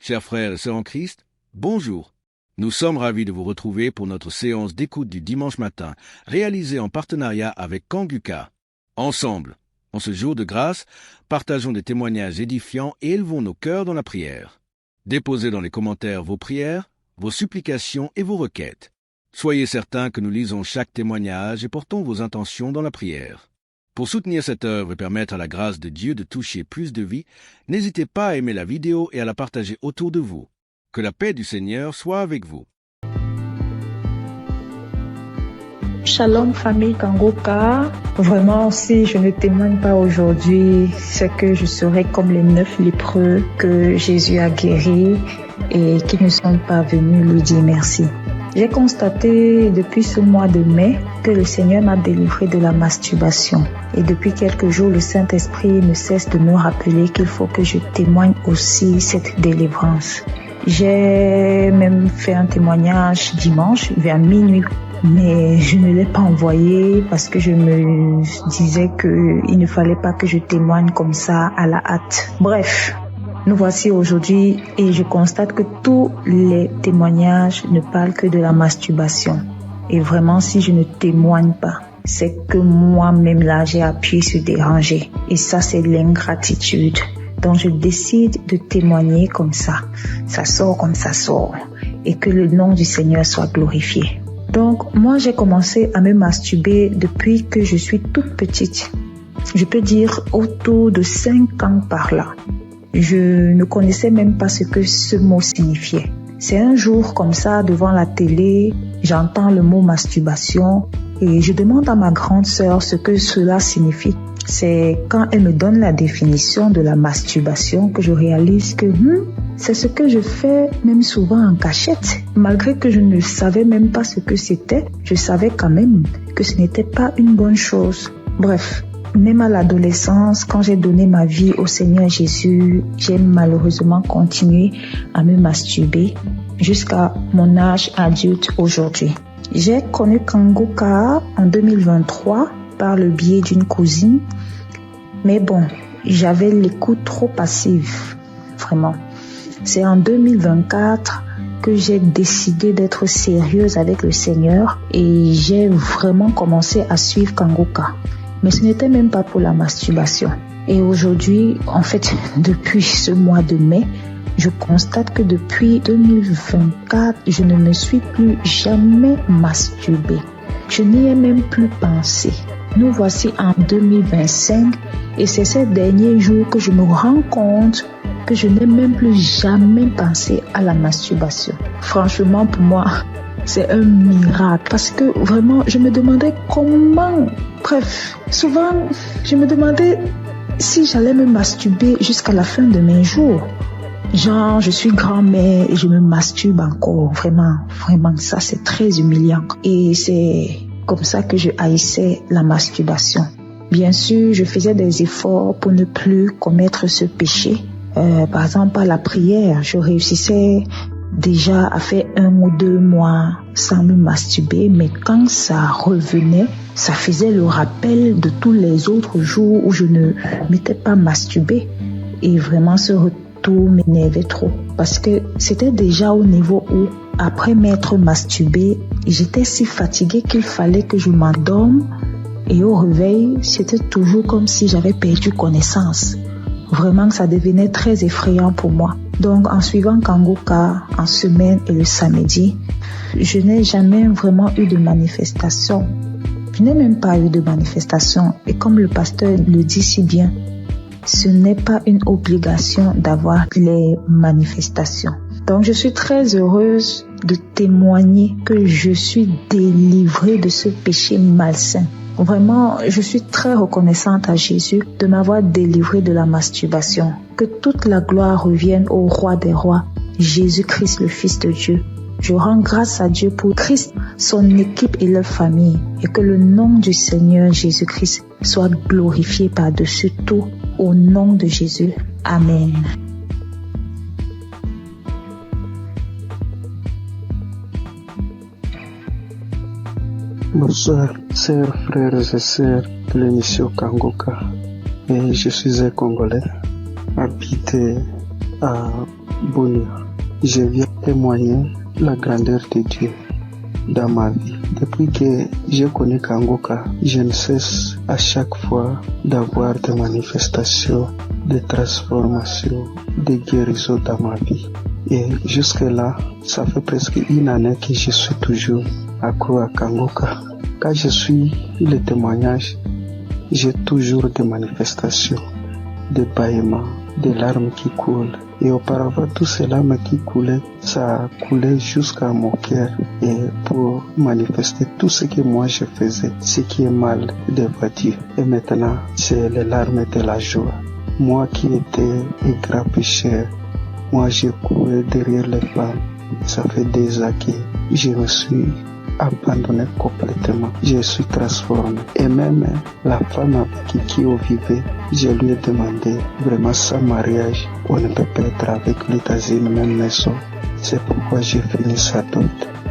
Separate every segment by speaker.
Speaker 1: Chers frères et sœurs en Christ, bonjour. Nous sommes ravis de vous retrouver pour notre séance d'écoute du dimanche matin, réalisée en partenariat avec Kanguka. Ensemble, en ce jour de grâce, partageons des témoignages édifiants et élevons nos cœurs dans la prière. Déposez dans les commentaires vos prières, vos supplications et vos requêtes. Soyez certains que nous lisons chaque témoignage et portons vos intentions dans la prière. Pour soutenir cette œuvre et permettre à la grâce de Dieu de toucher plus de vies, n'hésitez pas à aimer la vidéo et à la partager autour de vous. Que la paix du Seigneur soit avec vous.
Speaker 2: Shalom famille Kanguka. Vraiment, si je ne témoigne pas aujourd'hui, c'est que je serai comme les 9 lépreux que Jésus a guéris et qui ne sont pas venus lui dire merci. J'ai constaté depuis ce mois de mai que le Seigneur m'a délivré de la masturbation. Et depuis quelques jours, le Saint-Esprit ne cesse de me rappeler qu'il faut que je témoigne aussi cette délivrance. J'ai même fait un témoignage dimanche vers minuit, mais je ne l'ai pas envoyé parce que je me disais qu'il ne fallait pas que je témoigne comme ça à la hâte. Bref. Nous voici aujourd'hui et je constate que tous les témoignages ne parlent que de la masturbation. Et vraiment, si je ne témoigne pas, c'est que moi-même là, j'ai appuyé sur déranger. Et ça, c'est l'ingratitude. Donc, je décide de témoigner comme ça. Ça sort comme ça sort. Et que le nom du Seigneur soit glorifié. Donc, moi, j'ai commencé à me masturber depuis que je suis toute petite. Je peux dire autour de 5 ans par là. Je ne connaissais même pas ce que ce mot signifiait. C'est un jour comme ça, devant la télé, j'entends le mot masturbation et je demande à ma grande sœur ce que cela signifie. C'est quand elle me donne la définition de la masturbation que je réalise que c'est ce que je fais même souvent en cachette. Malgré que je ne savais même pas ce que c'était, je savais quand même que ce n'était pas une bonne chose. Bref. Même à l'adolescence, quand j'ai donné ma vie au Seigneur Jésus, j'ai malheureusement continué à me masturber jusqu'à mon âge adulte aujourd'hui. J'ai connu Kanguka en 2023 par le biais d'une cousine, mais bon, j'avais l'écoute trop passive, vraiment. C'est en 2024 que j'ai décidé d'être sérieuse avec le Seigneur et j'ai vraiment commencé à suivre Kanguka. Mais ce n'était même pas pour la masturbation. Et aujourd'hui, en fait, depuis ce mois de mai, je constate que depuis 2024, je ne me suis plus jamais masturbée. Je n'y ai même plus pensé. Nous voici en 2025 et c'est ces derniers jours que je me rends compte que je n'ai même plus jamais pensé à la masturbation. Franchement, pour moi, c'est un miracle parce que vraiment, je me demandais comment. Bref, souvent, je me demandais si j'allais me masturber jusqu'à la fin de mes jours. Genre, je suis grand-mère et je me masturbe encore. Vraiment, ça c'est très humiliant. Et c'est comme ça que je haïssais la masturbation. Bien sûr, je faisais des efforts pour ne plus commettre ce péché. Par exemple, à la prière, je réussissais déjà à faire 1 ou 2 mois sans me masturber, mais quand ça revenait, ça faisait le rappel de tous les autres jours où je ne m'étais pas masturbée. Et vraiment, ce retour m'énervait trop. Parce que c'était déjà au niveau où, après m'être masturbée, j'étais si fatiguée qu'il fallait que je m'endorme. Et au réveil, c'était toujours comme si j'avais perdu connaissance. Vraiment, ça devenait très effrayant pour moi. Donc, en suivant Kanguka en semaine et le samedi, je n'ai jamais vraiment eu de manifestation. Je n'ai même pas eu de manifestation. Et comme le pasteur le dit si bien, ce n'est pas une obligation d'avoir les manifestations. Donc, je suis très heureuse de témoigner que je suis délivrée de ce péché malsain. Vraiment, je suis très reconnaissante à Jésus de m'avoir délivrée de la masturbation. Que toute la gloire revienne au Roi des Rois, Jésus-Christ, le Fils de Dieu. Je rends grâce à Dieu pour Christ, son équipe et leur famille, et que le nom du Seigneur Jésus-Christ soit glorifié par-dessus tout, au nom de Jésus. Amen.
Speaker 3: Bonsoir, chers frères et sœurs de l'émission Kanguka. Et je suis un Congolais, habité à bonheur. Je viens témoigner la grandeur de Dieu dans ma vie. Depuis que je connais Kangoka, je ne cesse à chaque fois d'avoir des manifestations, des transformations, des guérisons dans ma vie. Et jusque-là, ça fait presque une année que je suis toujours accro à Kangoka. Quand je suis les témoignages, j'ai toujours des manifestations, des bâillements, des larmes qui coulent. Et auparavant, tout ces larmes qui coulaient, ça coulait jusqu'à mon cœur. Et pour manifester tout ce que moi je faisais, ce qui est mal devant Dieu. Et maintenant, c'est les larmes de la joie. Moi qui étais un grand pécheur, moi j'ai couru derrière les femmes. Ça fait des années que je me suis abandonné complètement. Je suis transformé. Et même la femme avec qui on vivait, je lui ai demandé vraiment sans mariage, on ne peut pas être avec lui dans une même maison. C'est pourquoi j'ai fini sa dot.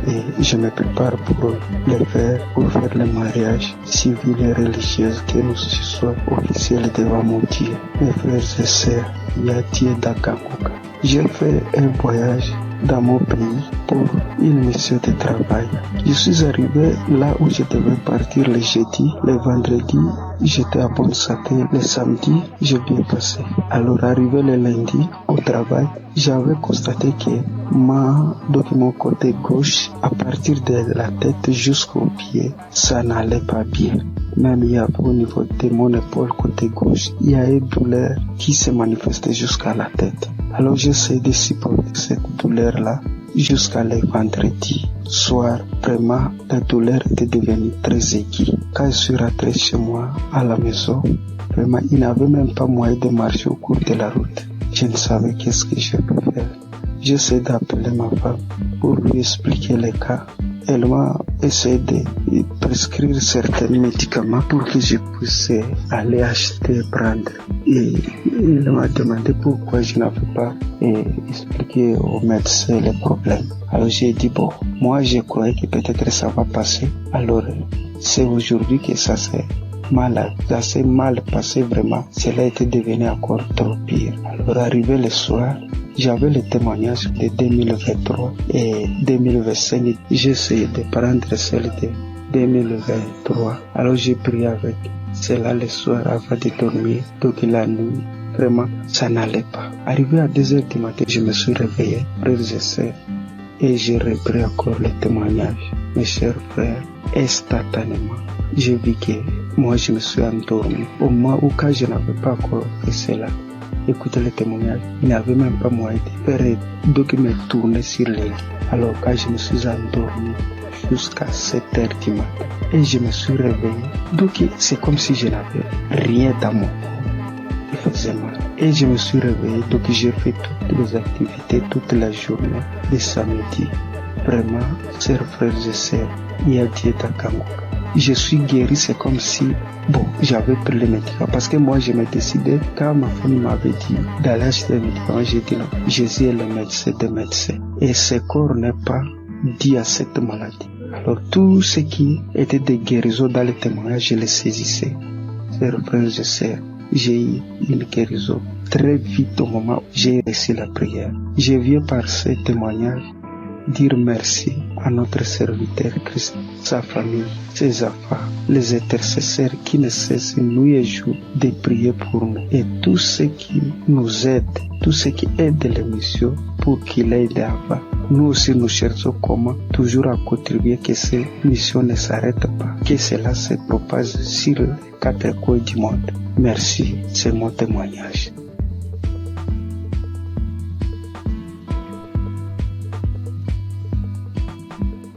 Speaker 3: Et je me prépare pour le faire, pour faire le mariage civil et religieux, que nous soyons officiels devant mon Dieu. Mes frères et sœurs, il y a Dieu dans Kangoka. J'ai fait un voyage dans mon pays pour une mission de travail. Je suis arrivé là où je devais partir le jeudi, le vendredi, j'étais à bonne santé, le samedi, j'ai bien passé. Alors arrivé le lundi au travail, j'avais constaté que mon côté gauche, à partir de la tête jusqu'au pied, ça n'allait pas bien. Même il y a au niveau de mon épaule côté gauche, il y a une douleur qui se manifestait jusqu'à la tête. Alors j'essaie de supporter cette douleur-là jusqu'à le vendredi soir. Vraiment, la douleur était devenue très aiguë. Quand je suis rentré chez moi à la maison, vraiment, il n'avait même pas moyen de marcher au cours de la route. Je ne savais qu'est-ce que je peux faire. J'essaie d'appeler ma femme pour lui expliquer les cas. Elle m'a essayé de prescrire certains médicaments pour que je puisse aller acheter et prendre. Et il m'a demandé pourquoi je n'avais pas expliqué au médecin les problèmes. Alors j'ai dit bon, moi je croyais que peut-être ça va passer. Alors c'est aujourd'hui que ça s'est mal passé vraiment. Cela était devenu encore trop pire. Alors arrivé le soir, j'avais le témoignage de 2023 et 2025. J'ai essayé de prendre celle de 2023. Alors j'ai prié avec cela le soir avant de dormir. Donc la nuit, vraiment, ça n'allait pas. Arrivé à 2h du matin, je me suis réveillé, frères et sœurs, et j'ai repris encore le témoignage. Mes chers frères, instantanément, j'ai vu que moi je me suis endormi. Au moment où quand je n'avais pas encore fait cela, écoutez le témoignage, il n'avait même pas moyen de faire, donc me tourner sur les lits. Alors quand je me suis endormi jusqu'à 7h du matin et je me suis réveillé, donc c'est comme si je n'avais rien dans mon corps, il faisait mal. Et je me suis réveillé, donc j'ai fait toutes les activités toute la journée de samedi. Vraiment, chers frères et sœurs, il y a Dieu dans Kangoka. Je suis guéri, c'est comme si, j'avais pris les médicaments. Parce que moi, je me décidais, quand ma femme m'avait dit d'aller acheter les médicaments, j'ai dit non, Jésus est le médecin des médecins. Et ce corps n'est pas dû à cette maladie. Alors, tout ce qui était de guérison dans les témoignages, je les saisissais. Chers frères et sœurs, j'ai eu une guérison très vite au moment où j'ai reçu la prière. Je viens par ces témoignages dire merci à notre serviteur Christ, sa famille, ses enfants, les intercesseurs qui ne cessent nuit et jour de prier pour nous et tous ceux qui nous aident, tous ceux qui aident l'émission pour qu'il aide avant. Nous aussi nous cherchons comment toujours à contribuer que ces missions ne s'arrêtent pas, que cela se propage sur les 4 coins du monde. Merci, c'est mon témoignage.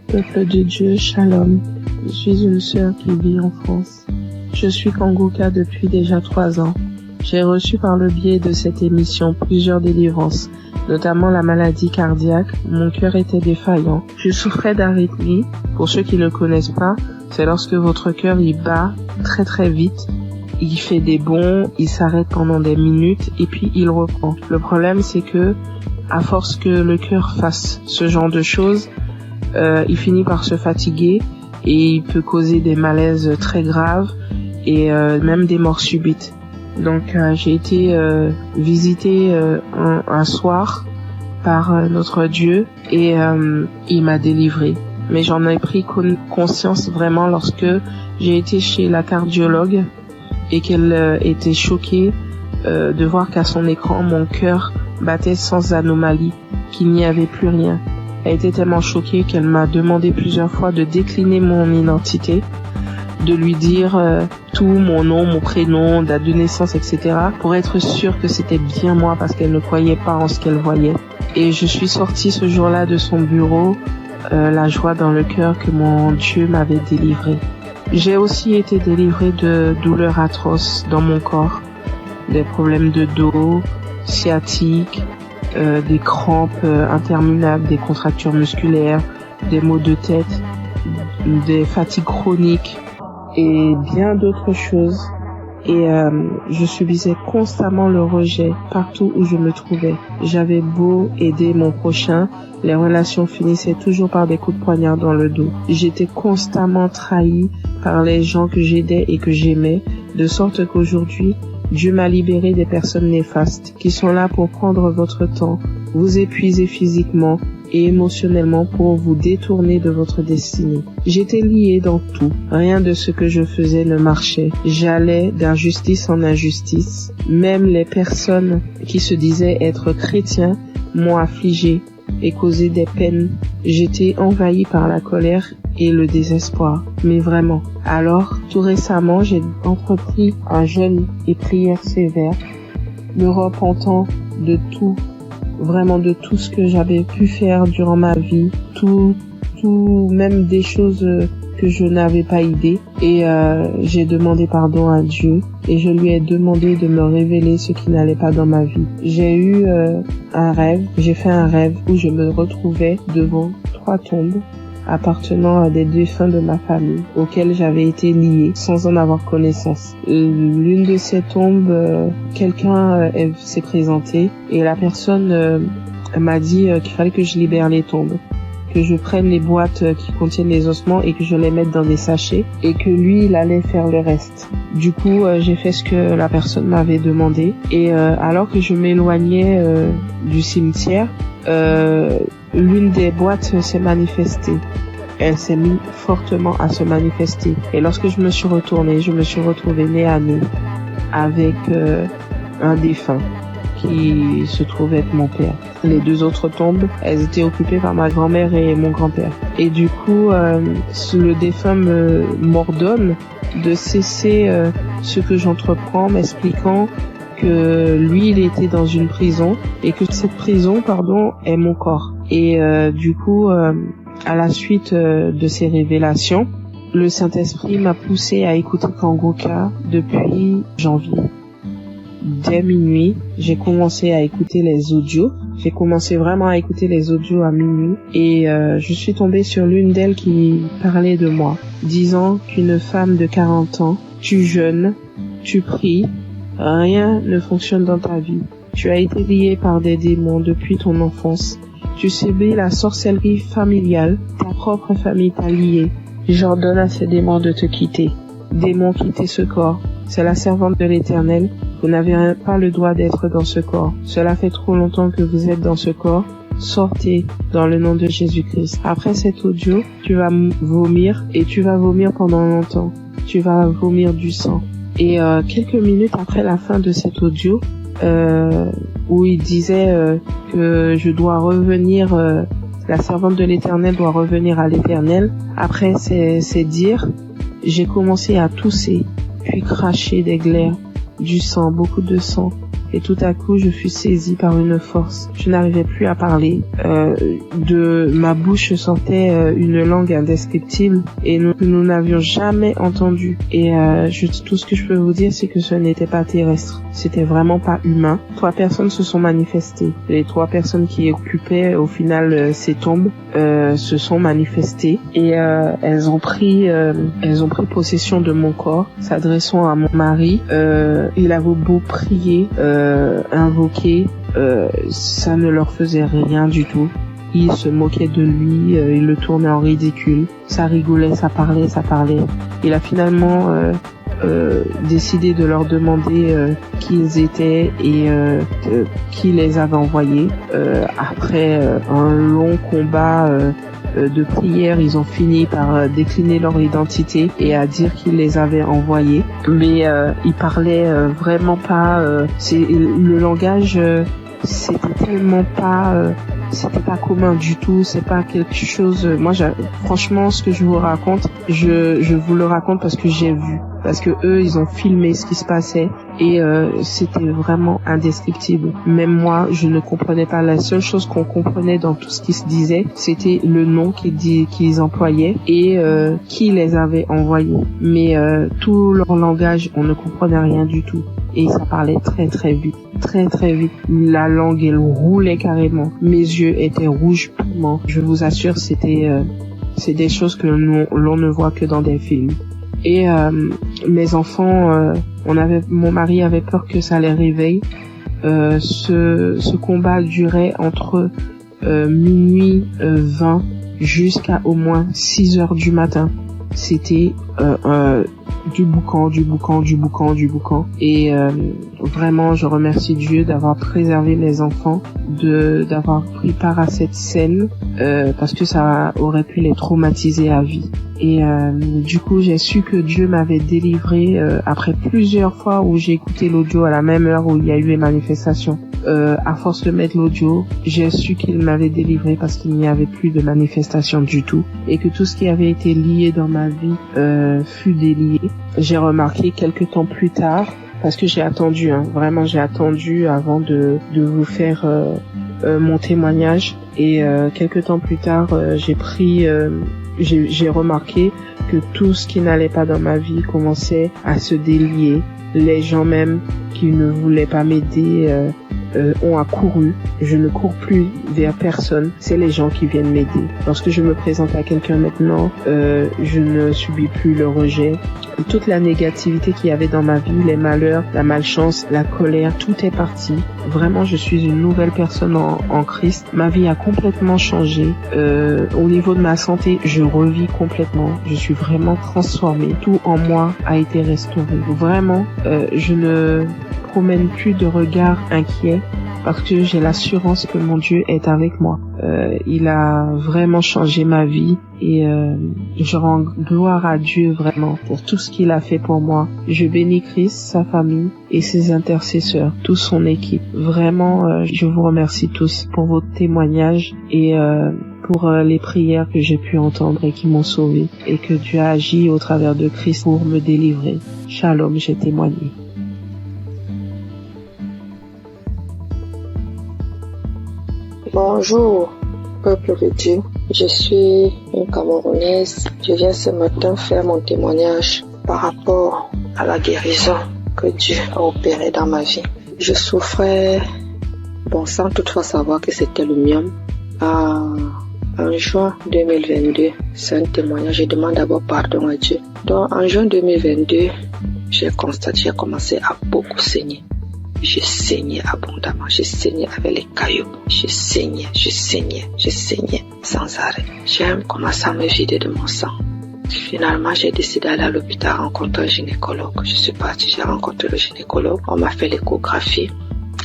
Speaker 4: Peuple de Dieu, Shalom. Je suis une sœur qui vit en France. Je suis Kangoka depuis déjà 3 ans. J'ai reçu par le biais de cette émission plusieurs délivrances, notamment la maladie cardiaque. Mon cœur était défaillant. Je souffrais d'arythmie. Pour ceux qui ne le connaissent pas, c'est lorsque votre cœur il bat très très vite. Il fait des bonds, il s'arrête pendant des minutes et puis il reprend. Le problème c'est que, à force que le cœur fasse ce genre de choses, il finit par se fatiguer et il peut causer des malaises très graves et même des morts subites. Donc j'ai été visiter un soir par notre Dieu et il m'a délivrée. Mais j'en ai pris conscience vraiment lorsque j'ai été chez la cardiologue et qu'elle était choquée de voir qu'à son écran, mon cœur battait sans anomalie, qu'il n'y avait plus rien. Elle était tellement choquée qu'elle m'a demandé plusieurs fois de décliner mon identité, de lui dire tout, mon nom, mon prénom, date de naissance, etc. pour être sûre que c'était bien moi parce qu'elle ne croyait pas en ce qu'elle voyait. Et je suis sortie ce jour-là de son bureau, la joie dans le cœur que mon Dieu m'avait délivrée. J'ai aussi été délivrée de douleurs atroces dans mon corps, des problèmes de dos, sciatique, des crampes interminables, des contractures musculaires, des maux de tête, des fatigues chroniques et bien d'autres choses. Et je subissais constamment le rejet partout où je me trouvais. J'avais beau aider mon prochain, les relations finissaient toujours par des coups de poignard dans le dos. J'étais constamment trahie par les gens que j'aidais et que j'aimais, de sorte qu'aujourd'hui, Dieu m'a libéré des personnes néfastes qui sont là pour prendre votre temps, vous épuiser physiquement et émotionnellement pour vous détourner de votre destinée. J'étais liée dans tout. Rien de ce que je faisais ne marchait. J'allais d'injustice en injustice. Même les personnes qui se disaient être chrétiens m'ont affligée et causé des peines. J'étais envahie par la colère et le désespoir. Mais vraiment. Alors, tout récemment, j'ai entrepris un jeûne et prière sévère, me repentant de tout, vraiment de tout ce que j'avais pu faire durant ma vie, tout, même des choses que je n'avais pas idée. Et j'ai demandé pardon à Dieu et je lui ai demandé de me révéler ce qui n'allait pas dans ma vie. J'ai eu j'ai fait un rêve où je me retrouvais devant 3 tombes appartenant à des défunts de ma famille auxquels j'avais été liée sans en avoir connaissance. L'une de ces tombes, quelqu'un s'est présenté et la personne m'a dit qu'il fallait que je libère les tombes, que je prenne les boîtes qui contiennent les ossements et que je les mette dans des sachets et que lui, il allait faire le reste. Du coup, j'ai fait ce que la personne m'avait demandé et alors que je m'éloignais du cimetière, l'une des boîtes s'est manifestée. Elle s'est mise fortement à se manifester. Et lorsque je me suis retournée, je me suis retrouvée nez à nez avec un défunt qui se trouvait être mon père. Les 2 autres tombes, elles étaient occupées par ma grand-mère et mon grand-père. Et du coup, le défunt m'ordonne de cesser ce que j'entreprends, m'expliquant que lui, il était dans une prison et que cette prison, est mon corps. Et du coup, à la suite de ces révélations, le Saint-Esprit m'a poussé à écouter Kangoka depuis janvier. Dès minuit, j'ai commencé à écouter les audios. J'ai commencé vraiment à écouter les audios à minuit et je suis tombée sur l'une d'elles qui parlait de moi, disant qu'une femme de 40 ans, tu jeûnes, tu pries, rien ne fonctionne dans ta vie. Tu as été lié par des démons depuis ton enfance. Tu subis la sorcellerie familiale. Ta propre famille t'a lié. J'ordonne à ces démons de te quitter. Démons, quittez ce corps. C'est la servante de l'Éternel. Vous n'avez pas le droit d'être dans ce corps. Cela fait trop longtemps que vous êtes dans ce corps. Sortez dans le nom de Jésus-Christ. Après cet audio, tu vas vomir et tu vas vomir pendant longtemps. Tu vas vomir du sang. Et quelques minutes après la fin de cet audio, où il disait que je dois revenir, la servante de l'Éternel doit revenir à l'Éternel. Après ces dires, j'ai commencé à tousser, puis cracher des glaires, du sang, beaucoup de sang. Et tout à coup, je fus saisie par une force. Je n'arrivais plus à parler. De ma bouche sortait une langue indescriptible et nous n'avions jamais entendu. Et tout ce que je peux vous dire, c'est que ce n'était pas terrestre. C'était vraiment pas humain. 3 personnes se sont manifestées. Les 3 personnes qui occupaient au final ces tombes se sont manifestées et elles ont pris possession de mon corps, s'adressant à mon mari. Il avait beau prier, invoquer, ça ne leur faisait rien du tout. Ils se moquaient de lui, ils le tournaient en ridicule. Ça rigolait, ça parlait. Il a finalement décidé de leur demander qui ils étaient et qui les avait envoyés. Après un long combat de prière, ils ont fini par décliner leur identité et à dire qu'ils les avaient envoyés. Mais ils parlaient vraiment pas. Le langage, c'était tellement pas. C'était pas commun du tout, c'est pas quelque chose. Moi, franchement, ce que je vous raconte, je vous le raconte parce que j'ai vu, parce que eux, ils ont filmé ce qui se passait et c'était vraiment indescriptible. Même moi, je ne comprenais pas. La seule chose qu'on comprenait dans tout ce qui se disait, c'était le nom qu'ils employaient et qui les avait envoyés. Mais tout leur langage, on ne comprenait rien du tout. Et ça parlait très très vite, très très vite. La langue, elle roulait carrément. Mes yeux étaient rouges purement. Je vous assure, c'est des choses que l'on ne voit que dans des films. Et mes enfants, mon mari avait peur que ça les réveille. Ce combat durait entre minuit 20 jusqu'à au moins 6 heures du matin. C'était du boucan. Et vraiment, je remercie Dieu d'avoir préservé mes enfants, d'avoir pris part à cette scène, parce que ça aurait pu les traumatiser à vie. Et du coup, j'ai su que Dieu m'avait délivré après plusieurs fois où j'ai écouté l'audio à la même heure où il y a eu les manifestations. À force de mettre l'audio, j'ai su qu'il m'avait délivré parce qu'il n'y avait plus de manifestations du tout et que tout ce qui avait été lié dans ma vie fut délié. J'ai remarqué quelques temps plus tard, parce que j'ai attendu, vraiment j'ai attendu avant de vous faire mon témoignage, et quelques temps plus tard, j'ai remarqué que tout ce qui n'allait pas dans ma vie commençait à se délier. Les gens même qui ne voulaient pas m'aider ont accouru. Je ne cours plus vers personne. C'est les gens qui viennent m'aider. Lorsque je me présente à quelqu'un maintenant, je ne subis plus le rejet. Toute la négativité qu'il y avait dans ma vie, les malheurs, la malchance, la colère, tout est parti. Vraiment, je suis une nouvelle personne en Christ. Ma vie a complètement changé. Au niveau de ma santé, je revis complètement. Je suis vraiment transformée. Tout en moi a été restauré. Vraiment, je ne promène plus de regard inquiet parce que j'ai l'assurance que mon Dieu est avec moi. Il a vraiment changé ma vie et je rends gloire à Dieu vraiment pour tout ce qu'il a fait pour moi. Je bénis Christ, sa famille et ses intercesseurs, toute son équipe. Vraiment, je vous remercie tous pour vos témoignages et pour les prières que j'ai pu entendre et qui m'ont sauvé, et que Dieu a agi au travers de Christ pour me délivrer. Shalom, j'ai témoigné.
Speaker 5: Bonjour, peuple de Dieu. Je suis une Camerounaise. Je viens ce matin faire mon témoignage par rapport à la guérison que Dieu a opérée dans ma vie. Je souffrais, sans toutefois savoir que c'était le myome, en juin 2022. C'est un témoignage. Je demande d'abord pardon à Dieu. Donc, en juin 2022, j'ai commencé à beaucoup saigner. Je saignais abondamment, je saignais avec les cailloux, je saignais sans arrêt. J'ai commencé à me vider de mon sang. Finalement, j'ai décidé d'aller à l'hôpital rencontrer un gynécologue. Je suis partie, j'ai rencontré le gynécologue. On m'a fait l'échographie.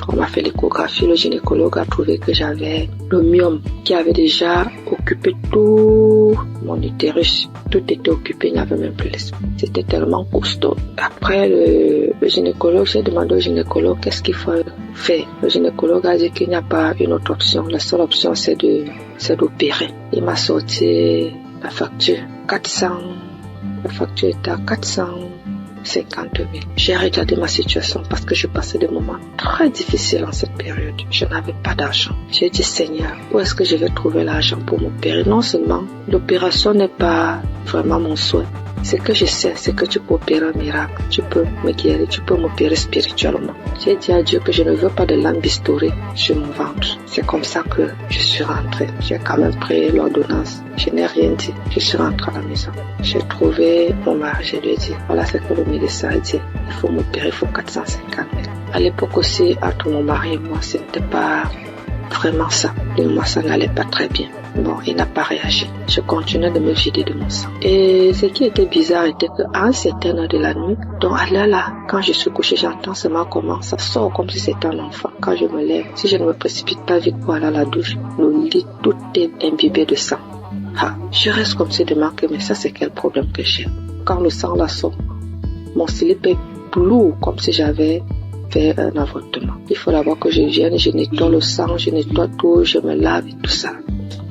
Speaker 5: Le gynécologue a trouvé que j'avais le myome qui avait déjà occupé tout mon utérus. Tout était occupé, il n'y avait même plus l'espace. C'était tellement costaud. Après le gynécologue, j'ai demandé au gynécologue qu'est-ce qu'il faut faire. Le gynécologue a dit qu'il n'y a pas une autre option. La seule option, c'est d'opérer. Il m'a sorti la facture. La facture était à 450 000. J'ai regardé ma situation parce que je passais des moments très difficiles en cette période. Je n'avais pas d'argent. J'ai dit, Seigneur, où est-ce que je vais trouver l'argent pour m'opérer? Non seulement l'opération n'est pas vraiment mon souhait. Ce que je sais, c'est que tu peux opérer un miracle. Tu peux me guérir, tu peux m'opérer spirituellement. J'ai dit à Dieu que je ne veux pas de lambistourée sur mon ventre. C'est comme ça que je suis rentrée. J'ai quand même pris l'ordonnance. Je n'ai rien dit. Je suis rentrée à la maison. J'ai trouvé mon mari. Je lui ai dit, voilà ce que le médecin a dit. Il faut m'opérer, il faut 450 000. À l'époque aussi, entre mon mari et moi, c'était pas Vraiment ça. Et moi, ça n'allait pas très bien. Bon, il n'a pas réagi. Je continuais de me vider de mon sang. Et ce qui était bizarre était qu'à un certain heure de la nuit, donc à l'heure là, quand je suis couchée, j'entends seulement comment ça sort comme si c'était un enfant. Quand je me lève, si je ne me précipite pas vite pour aller à la douche, le lit, tout est imbibé de sang. Je reste comme si de manquer, mais ça c'est quel problème que j'ai. Quand le sang là sort, mon slip est lourd comme si j'avais fait un avortement. Il faut d'abord que je vienne, je nettoie le sang, je nettoie tout, je me lave et tout ça.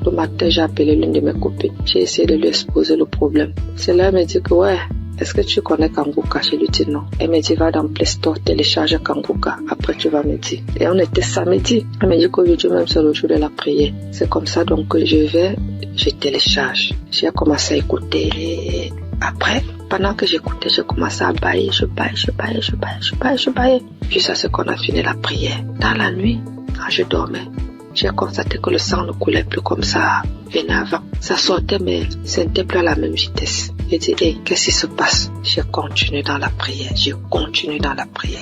Speaker 5: Le matin, j'ai appelé l'une de mes copines. J'ai essayé de lui exposer le problème. Celle-là, elle m'a dit que ouais, est-ce que tu connais Kanguka? Je lui dis non. Elle m'a dit va dans Play Store, télécharge Kanguka. Après, tu vas me dire. Et on était samedi. Elle m'a dit qu'aujourd'hui même, c'est le jour de la prière. C'est comme ça donc que je télécharge. J'ai commencé à écouter. Après, pendant que j'écoutais, j'ai commencé à bailler. Je baillais. Jusqu'à ce qu'on a fini la prière. Dans la nuit, quand je dormais, j'ai constaté que le sang ne coulait plus comme ça venait avant. Ça sortait, mais ce n'était plus à la même vitesse. J'ai dit, hey, qu'est-ce qui se passe? J'ai continué dans la prière.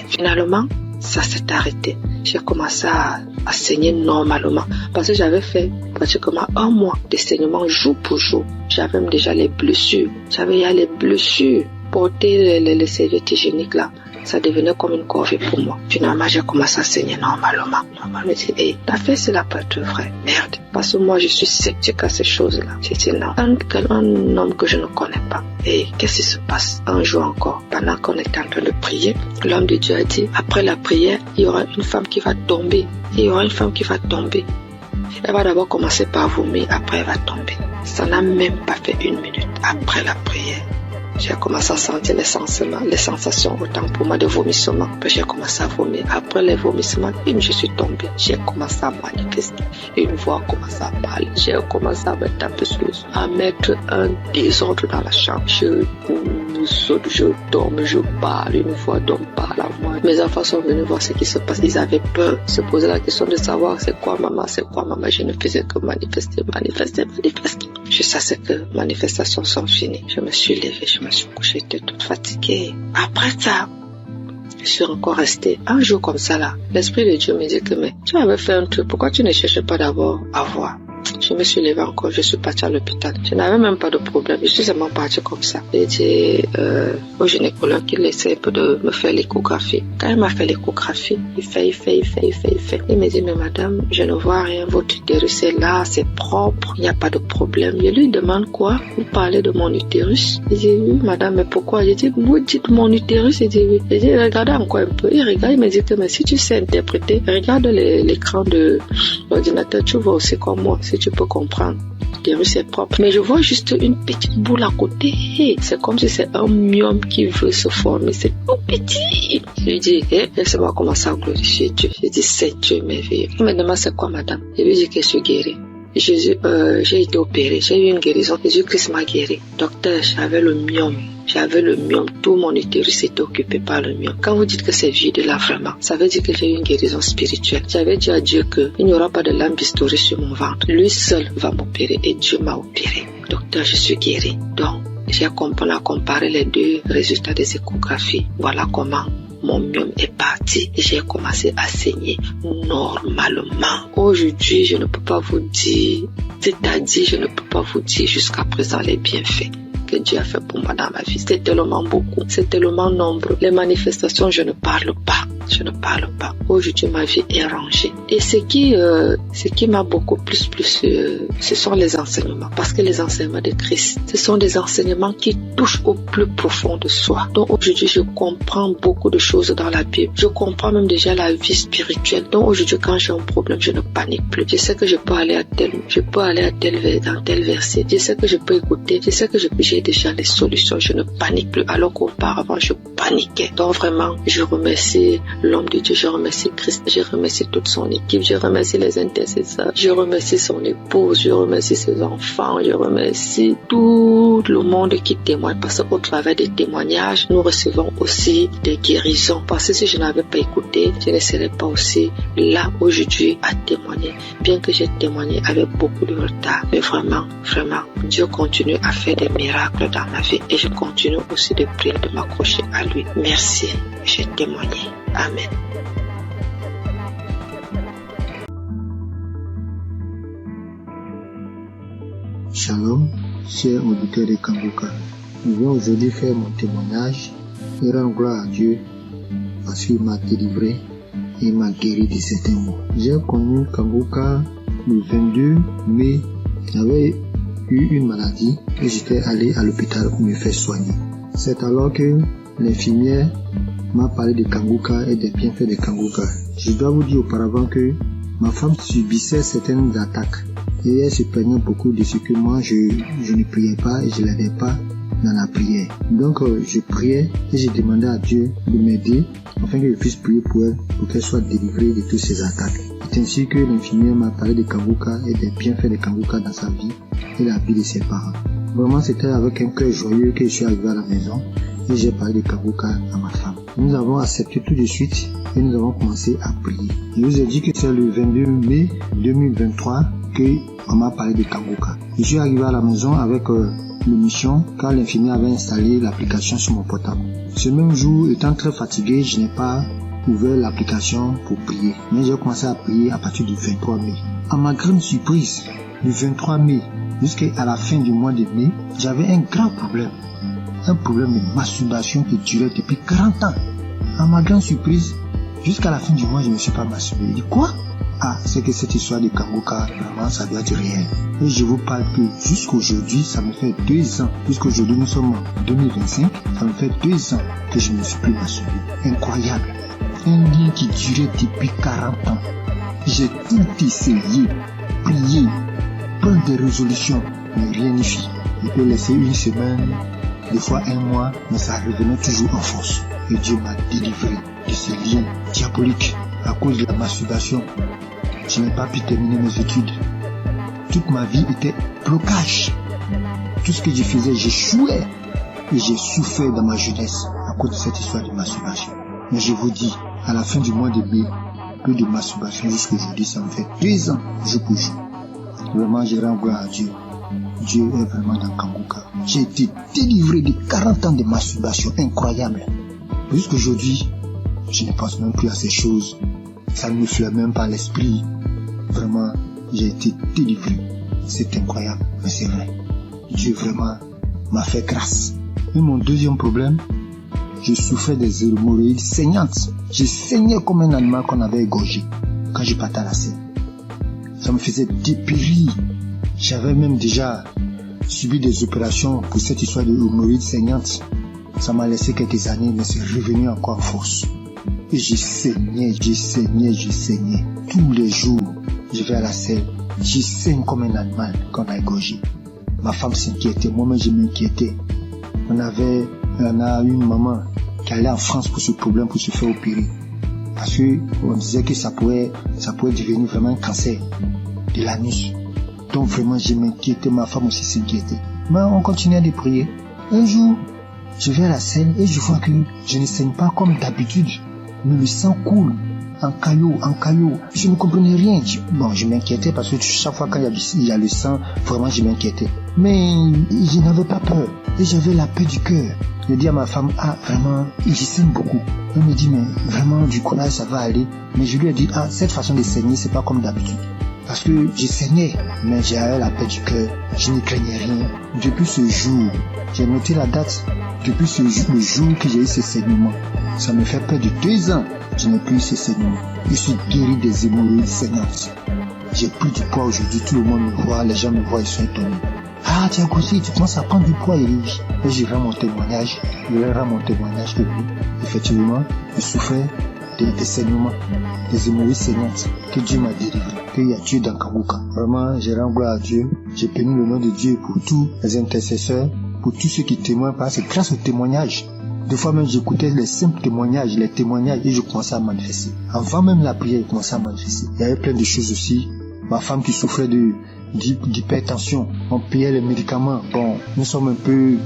Speaker 5: Finalement, ça s'est arrêté. J'ai commencé à saigner normalement. Parce que j'avais fait pratiquement un mois de saignement jour pour jour. J'avais même déjà les blessures. Porter les serviettes hygiéniques là, ça devenait comme une corvée pour moi. Finalement, j'ai commencé à saigner normalement. Je me dis, hey, ta fête, c'est la pas être vrai. Merde. Parce que moi, je suis sceptique à ces choses-là. J'ai dit non. Un homme que je ne connais pas. Et qu'est-ce qui se passe? Un jour encore, pendant qu'on était en train de prier, l'homme de Dieu a dit, après la prière, il y aura une femme qui va tomber. Elle va d'abord commencer par vomir, après elle va tomber. Ça n'a même pas fait 1 minute après la prière. J'ai commencé à sentir les sensations, autant pour moi de vomissement. Puis j'ai commencé à vomir. Après les vomissements, je suis tombée. J'ai commencé à manifester. Une voix a commencé à parler. J'ai commencé à me taper sur le sol, à mettre un désordre dans la chambre. Je saute, je tombe, je parle. Une voix d'homme parle à moi. Mes enfants sont venus voir ce qui se passe. Ils avaient peur. Se poser la question de savoir c'est quoi maman. Je ne faisais que manifester. Jusqu'à ce que les manifestations sont finies. Je me suis levée, je me suis couchée, j'étais toute fatiguée. Après ça, je suis encore restée un jour comme ça là. L'Esprit de Dieu me dit que mais tu avais fait un truc, pourquoi tu ne cherches pas d'abord à voir? Je me suis levée encore, je suis partie à l'hôpital. Je n'avais même pas de problème, je suis seulement partie comme ça. J'ai dit au gynécologue qu'il essaie un peu de me faire l'échographie. Quand il m'a fait l'échographie, il fait. Il me dit, mais madame, je ne vois rien, votre utérus est là, c'est propre, il n'y a pas de problème. Je lui demande quoi? Vous parlez de mon utérus? Il dit, oui madame, mais pourquoi? Je dis, vous dites mon utérus? Il dit, oui. Je dis, regardez encore un peu. Il regarde, il me dit que mais si tu sais interpréter, regarde l'écran de l'ordinateur, tu vois aussi comme moi, si tu peux comprendre. L'utérus est propre. Mais je vois juste une petite boule à côté. C'est comme si c'est un myome qui veut se former. C'est tout petit. Je lui dis, laissez-moi commencer à glorifier Dieu. Je dis, c'est Dieu merveilleux. Il me demande, c'est quoi madame? Je lui dis que je suis guérie. J'ai été opérée, j'ai eu une guérison. Jésus-Christ m'a guéri. Docteur, j'avais le myome. Tout mon utérus était occupé par le myome. Quand vous dites que c'est vide là vraiment, ça veut dire que j'ai eu une guérison spirituelle. J'avais dit à Dieu qu'il n'y aura pas de lampe historique sur mon ventre. Lui seul va m'opérer et Dieu m'a opéré. Docteur, je suis guérie. Donc, on a comparé les deux résultats des échographies. Voilà comment mon myome est parti et j'ai commencé à saigner normalement. Aujourd'hui, je ne peux pas vous dire, c'est-à-dire je ne peux pas vous dire jusqu'à présent les bienfaits que Dieu a fait pour moi dans ma vie. C'est tellement beaucoup, c'est tellement nombreux. Les manifestations, je ne parle pas. Aujourd'hui, ma vie est rangée. Et ce qui m'a beaucoup plus, ce sont les enseignements. Parce que les enseignements de Christ, ce sont des enseignements qui touchent au plus profond de soi. Donc aujourd'hui, je comprends beaucoup de choses dans la Bible. Je comprends même déjà la vie spirituelle. Donc aujourd'hui, quand j'ai un problème, je ne panique plus. Je sais que je peux aller dans tel verset. Je sais que je peux écouter. Je sais que j'ai déjà les solutions. Je ne panique plus. Alors qu'auparavant, je paniquais. Donc vraiment, je remercie l'homme de Dieu, je remercie Christ, je remercie toute son équipe, je remercie les intercesseurs, je remercie son épouse, je remercie ses enfants, je remercie tout le monde qui témoigne, parce qu'au travers des témoignages, nous recevons aussi des guérisons. Parce que si je n'avais pas écouté, je ne serais pas aussi là aujourd'hui à témoigner, bien que j'ai témoigné avec beaucoup de retard. Mais vraiment, Dieu continue à faire des miracles dans ma vie et je continue aussi de prier, de m'accrocher à lui. Merci, j'ai témoigné. Amen.
Speaker 6: Shalom, chers auditeurs de Kangoka. Je viens aujourd'hui faire mon témoignage et rendre gloire à Dieu parce qu'il m'a délivré et il m'a guéri de certains maux. J'ai connu Kangoka le 22 mai. J'avais eu une maladie et j'étais allé à l'hôpital pour me faire soigner. C'est alors que l'infirmière m'a parlé de Kangoka et des bienfaits de Kangoka. Je dois vous dire auparavant que ma femme subissait certaines attaques et elle se plaignait beaucoup de ce que moi je ne priais pas et je l'aidais pas dans la prière. Donc je priais et je demandais à Dieu de m'aider afin que je puisse prier pour elle, pour qu'elle soit délivrée de toutes ces attaques. C'est ainsi que l'infirmière m'a parlé de Kangoka et des bienfaits de Kangoka dans sa vie et la vie de ses parents. Vraiment, c'était avec un cœur joyeux que je suis arrivé à la maison et j'ai parlé de Kangoka à ma femme. Nous avons accepté tout de suite et nous avons commencé à prier. Je vous ai dit que c'est le 22 mai 2023 qu'on m'a parlé de Kangoka. Je suis arrivé à la maison avec l'émission car l'infirmière avait installé l'application sur mon portable. Ce même jour, étant très fatigué, je n'ai pas ouvert l'application pour prier. Mais j'ai commencé à prier à partir du 23 mai. À ma grande surprise, du 23 mai jusqu'à la fin du mois de mai, j'avais un grand problème. Un problème de masturbation qui durait depuis 40 ans. À ma grande surprise, jusqu'à la fin du mois, je ne me suis pas masturbé. Je dis quoi? Ah, c'est que cette histoire de Kangoka, vraiment, ça doit être réel. Et je vous parle que jusqu'aujourd'hui, ça me fait 2 ans. Jusqu'aujourd'hui, nous sommes en 2025, ça me fait 2 ans que je ne me suis plus masturbé. Incroyable. Un lien qui durait depuis 40 ans. J'ai tout essayé, prié, prendre des résolutions, mais rien n'y fit. Je peux laisser une semaine, des fois 1 mois, mais ça revenait toujours en force. Et Dieu m'a délivré de ces liens diaboliques à cause de la masturbation. Je n'ai pas pu terminer mes études. Toute ma vie était blocage. Tout ce que je faisais, j'échouais. Et j'ai souffert dans ma jeunesse à cause de cette histoire de masturbation. Mais je vous dis, à la fin du mois de mai, que de masturbation jusqu'aujourd'hui, ça me fait 2 ans jour pour jour. Vraiment, je rends gloire à Dieu. Dieu est vraiment dans Kangoka. J'ai été délivré de 40 ans de masturbation incroyable. Jusqu'aujourd'hui, je ne pense même plus à ces choses. Ça ne me flaire même pas l'esprit. Vraiment, j'ai été délivré. C'est incroyable, mais c'est vrai. Dieu vraiment m'a fait grâce. Et mon deuxième problème, je souffrais des hémorroïdes saignantes. Je saignais comme un animal qu'on avait égorgé quand je partais à la scène. Ça me faisait dépérir. J'avais même déjà subi des opérations pour cette histoire de hémorroïdes saignantes. Ça m'a laissé quelques années, mais c'est revenu encore en force. Et je saignais. Tous les jours, je vais à la selle. Je saigne comme un animal qu'on a égorgé. Ma femme s'inquiétait, moi-même je m'inquiétais. On a une maman qui allait en France pour ce problème, pour se faire opérer. Parce qu'on disait que ça pouvait devenir vraiment un cancer de l'anus. Donc vraiment je m'inquiétais, ma femme aussi s'inquiétait. Mais on continuait de prier. Un jour, je vais à la selle et je vois que je ne saigne pas comme d'habitude. Mais le sang coule en caillot. Je ne comprenais rien. Je m'inquiétais parce que chaque fois quand il y a le sang, vraiment je m'inquiétais. Mais je n'avais pas peur. Et j'avais la paix du cœur. Je dis à ma femme, vraiment, je saigne beaucoup. Elle me dit, mais vraiment, du courage, ça va aller. Mais je lui ai dit, cette façon de saigner, c'est pas comme d'habitude. Parce que je saignais, mais j'avais la paix du cœur. Je ne craignais rien. Depuis ce jour, j'ai noté la date. Depuis le jour que j'ai eu ce saignement, ça me fait près de 2 ans que je n'ai plus eu ce saignement. Je suis guéri des hémorroïdes saignantes. J'ai pris du poids aujourd'hui, tout le monde me voit, les gens me voient, ils sont étonnés. Tu as grossi, tu commences à prendre du poids, Elie. Et je rends mon témoignage. Que oui, effectivement, je souffrais des saignements, des hémorroïdes saignantes, que Dieu m'a délivré, qu'il y a Dieu dans Kangoka. Vraiment, je rends gloire à Dieu. J'ai béni le nom de Dieu pour tous les intercesseurs, pour tous ceux qui témoignent, parce que grâce aux témoignages, des fois même j'écoutais les simples témoignages, et je commençais à manifester. Avant même la prière, je commençais à manifester. Il y avait plein de choses aussi. Ma femme qui souffrait d'hypertension, on payait les médicaments. Nous sommes un peu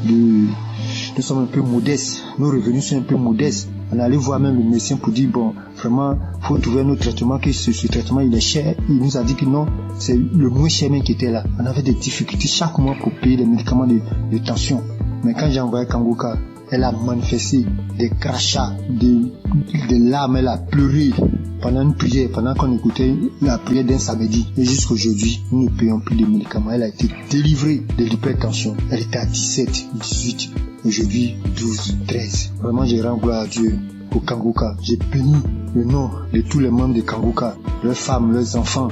Speaker 6: modestes. Nos revenus sont un peu modestes. On allait voir même le médecin pour dire, vraiment, faut trouver un autre traitement, que ce traitement il est cher. Il nous a dit que non, c'est le moins cher même qui était là. On avait des difficultés chaque mois pour payer les médicaments de tension. Mais quand j'ai envoyé Kangoka, Elle a manifesté des crachats, des larmes, elle a pleuré pendant une prière, pendant qu'on écoutait la prière d'un samedi. Et jusqu'aujourd'hui, nous ne payons plus de médicaments. Elle a été délivrée de l'hypertension. Elle était à 17, 18, aujourd'hui 12, 13. Vraiment, je rends gloire à Dieu pour Kangoka. J'ai béni le nom de tous les membres de Kangoka, leurs femmes, leurs enfants,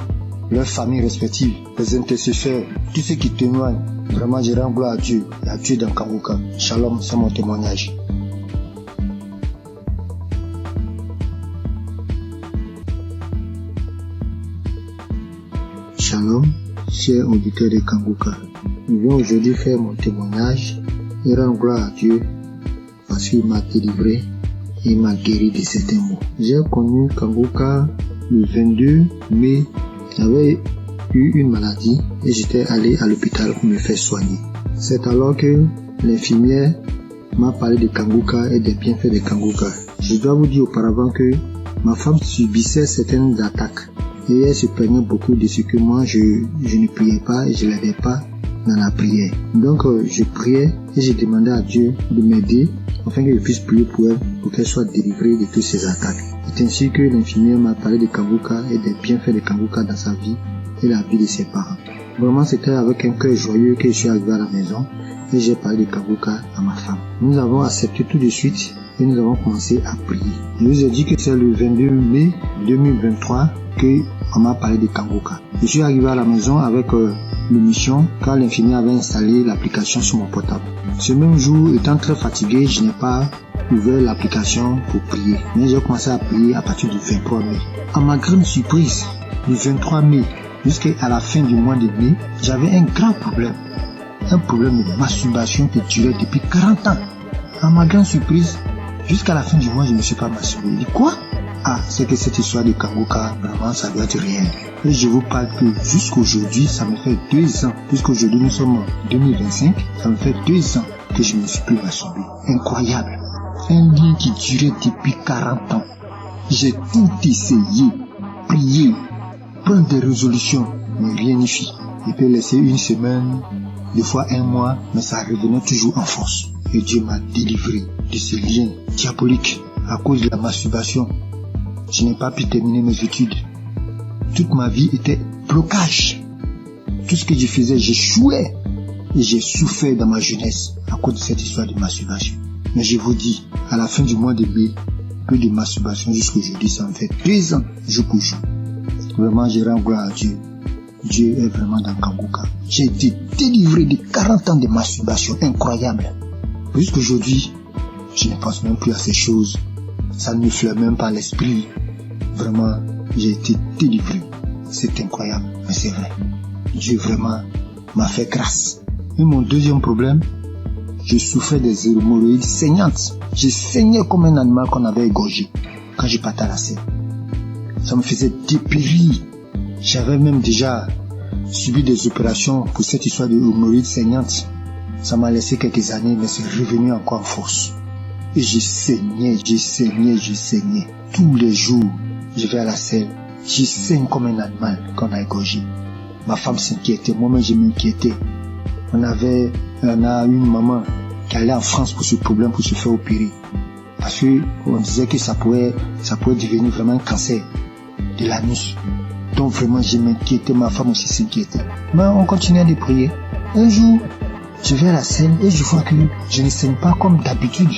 Speaker 6: leurs familles respectives, les intercesseurs, tous ceux qui témoignent. Vraiment, je rends gloire à Dieu et à Dieu dans Kangoka. Shalom, c'est mon témoignage.
Speaker 3: Shalom, chers auditeurs de Kangoka. Je viens aujourd'hui faire mon témoignage et rendre gloire à Dieu parce qu'il m'a délivré et m'a guéri de certains maux. J'ai connu Kangoka le 22 mai. J'avais eu une maladie et j'étais allé à l'hôpital pour me faire soigner. C'est alors que l'infirmière m'a parlé de Kangoka et des bienfaits de Kangoka. Je dois vous dire auparavant que ma femme subissait certaines attaques et elle se plaignait beaucoup de ce que moi je ne priais pas et je ne l'aidais pas dans la prière. Donc je priais et je demandais à Dieu de m'aider afin que je puisse prier pour elle, pour qu'elle soit délivrée de toutes ces attaques. C'est ainsi que l'infirmière m'a parlé de Kangoka et des bienfaits de Kangoka dans sa vie et la vie de ses parents. Vraiment, c'était avec un cœur joyeux que je suis arrivé à la maison et j'ai parlé de Kangoka à ma femme. Nous avons accepté tout de suite et nous avons commencé à prier. Je vous ai dit que c'est le 22 mai 2023 qu'on m'a parlé de Kangoka. Je suis arrivé à la maison avec l'émission quand l'infirmière avait installé l'application sur mon portable. Ce même jour, étant très fatigué, je n'ai pas ouvert l'application pour prier. Mais j'ai commencé à prier à partir du 23 mai. À ma grande surprise, du 23 mai jusqu'à la fin du mois de mai, j'avais un grand problème. Un problème de masturbation qui durait depuis 40 ans. À ma grande surprise, jusqu'à la fin du mois, je ne me suis pas masturbé. Je dis quoi? Ah, c'est que cette histoire de Kangoka, vraiment, ça doit être réel. Et je vous parle que jusqu'aujourd'hui, ça me fait 2 ans. Puisqu'aujourd'hui, nous sommes en 2025, ça me fait 2 ans que je ne me suis plus masturbé. Incroyable. Un lien qui durait depuis 40 ans. J'ai tout essayé, prié, prendre des résolutions, mais rien n'y fit. Je peux laisser une semaine, des fois 1 mois, mais ça revenait toujours en force. Et Dieu m'a délivré de ce lien diabolique à cause de la masturbation. Je n'ai pas pu terminer mes études. Toute ma vie était blocage. Tout ce que je faisais, j'échouais. Et j'ai souffert dans ma jeunesse à cause de cette histoire de masturbation. Mais je vous dis, à la fin du mois de mai, peu de masturbation jusqu'aujourd'hui, ça me fait 2 ans jour pour jour. Vraiment, je rends gloire à Dieu. Dieu est vraiment dans Kangoka. J'ai été délivré de 40 ans de masturbation incroyable. Jusqu'aujourd'hui, je ne pense même plus à ces choses. Ça ne me flaire même pas l'esprit. Vraiment, j'ai été délivré. C'est incroyable, mais c'est vrai. Dieu vraiment m'a fait grâce. Et mon deuxième problème, je souffrais des hémorroïdes saignantes. Je saignais comme un animal qu'on avait égorgé quand je partais à la scène. Ça me faisait dépérir. J'avais même déjà subi des opérations pour cette histoire de hémorroïdes saignantes. Ça m'a laissé quelques années, mais c'est revenu encore en force. Et je saignais. Tous les jours, je vais à la selle. Je saigne comme un animal qu'on a égorgé. Ma femme s'inquiétait, moi-même je m'inquiétais. On a une maman qui allait en France pour ce problème, pour se faire opérer. Parce qu'on disait que ça pouvait devenir vraiment un cancer de l'anus. Donc vraiment je m'inquiétais, ma femme aussi s'inquiétait. Mais on continuait de prier. Un jour, je vais à la selle et je vois que je ne saigne pas comme d'habitude.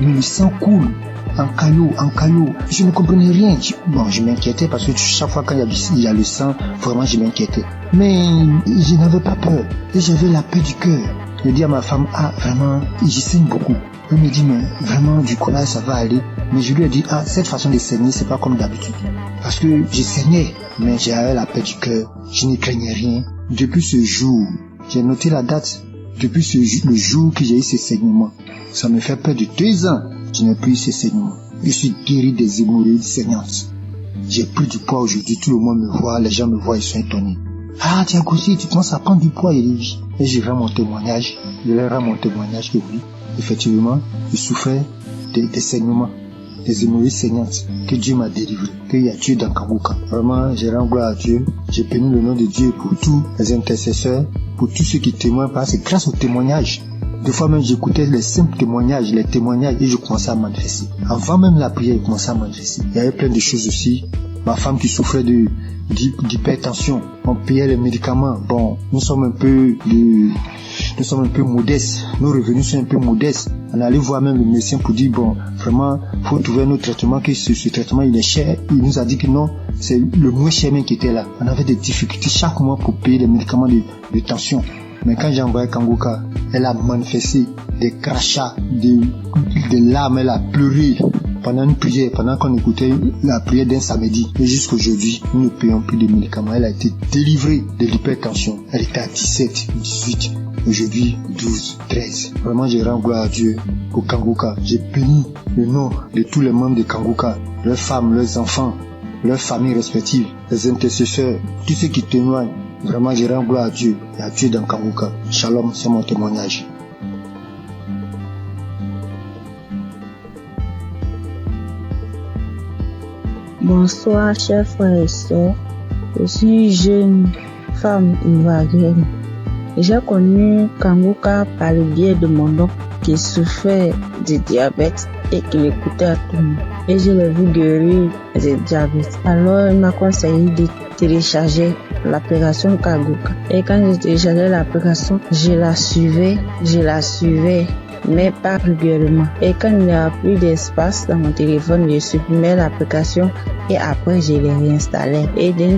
Speaker 3: Mais le sang coule en caillot. Je ne comprenais rien. Je m'inquiétais parce que chaque fois quand il y a le sang, vraiment je m'inquiétais. Mais je n'avais pas peur. Et j'avais la paix du cœur. Je dis à ma femme, vraiment, j'y saigne beaucoup. Elle me dit, mais vraiment, du coup là, ça va aller. Mais je lui ai dit, cette façon de saigner, c'est pas comme d'habitude. Parce que je saignais, mais j'avais la paix du cœur. Je ne craignais rien. Depuis ce jour, j'ai noté la date. Depuis le jour que j'ai eu ces saignements, ça me fait près de 2 ans. Je n'ai plus eu ces saignements. Je suis guéri des hémorroïdes saignantes. J'ai pris du poids aujourd'hui. Tout le monde me voit, les gens me voient, ils sont étonnés. Ah, tu as grossi, tu commences à prendre du poids. Et je rends mon témoignage. Je leur rends mon témoignage que oui, effectivement, je souffrais des saignements, des hémorroïdes saignantes, que Dieu m'a délivré, qu'il y a Dieu dans Kangoka. Vraiment, je rends gloire à Dieu. J'ai béni le nom de Dieu pour tous les intercesseurs, pour tous ceux qui témoignent, parce que grâce au témoignage,
Speaker 6: Des fois même, j'écoutais les simples témoignages, et je commençais à manifester. Avant même la prière, je commençais à manifester. Il y avait plein de choses aussi. Ma femme qui souffrait d'hypertension, on payait les médicaments. Bon, nous sommes un peu modestes. Nos revenus sont un peu modestes. On allait voir même le médecin pour dire, bon, vraiment, faut trouver un autre traitement, que ce traitement, il est cher. Il nous a dit que non, c'est le moins cher même qui était là. On avait des difficultés chaque mois pour payer les médicaments de tension. Mais quand j'ai envoyé Kangoka, elle a manifesté des crachats, des larmes, elle a pleuré pendant une prière, pendant qu'on écoutait la prière d'un samedi. Et jusqu'aujourd'hui, nous ne payons plus de médicaments. Elle a été délivrée de l'hypertension. Elle était à 17, 18, aujourd'hui 12, 13. Vraiment, je rends gloire à Dieu pour Kangoka. J'ai béni le nom de tous les membres de Kangoka, leurs femmes, leurs enfants, leurs familles respectives, les intercesseurs, tous ceux qui témoignent. Vraiment, je rends gloire à Dieu et à Dieu dans Kangoka. Shalom, c'est mon témoignage.
Speaker 7: Bonsoir, chers frères et sœurs. Je suis jeune femme ivoirienne. J'ai connu Kangoka par le biais de mon oncle qui souffrait de diabète et qui l'écoutait à tout le monde. Et je l'ai vu guérir du diabète. Alors, il m'a conseillé de télécharger l'application Kangoka. Et quand je téléchargeais l'application, je la suivais, mais pas régulièrement. Et quand il n'y a plus d'espace dans mon téléphone, je supprimais l'application et après je l'ai réinstallée. Et d'un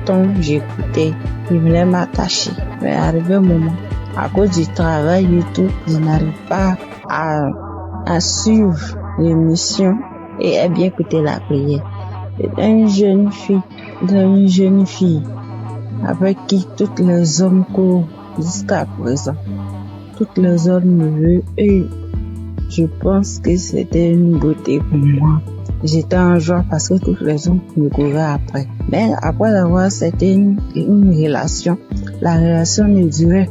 Speaker 7: temps, j'écoutais, il voulait m'attacher. Mais arrivé un moment, à cause du travail et tout, je n'arrive pas à suivre l'émission et à bien écouter la prière. Une jeune fille avec qui tous les hommes courent jusqu'à présent. Toutes les hommes me veulent et je pense que c'était une beauté pour moi. J'étais en joie parce que tous les hommes me couraient après. Mais après avoir, c'était une relation. La relation ne durait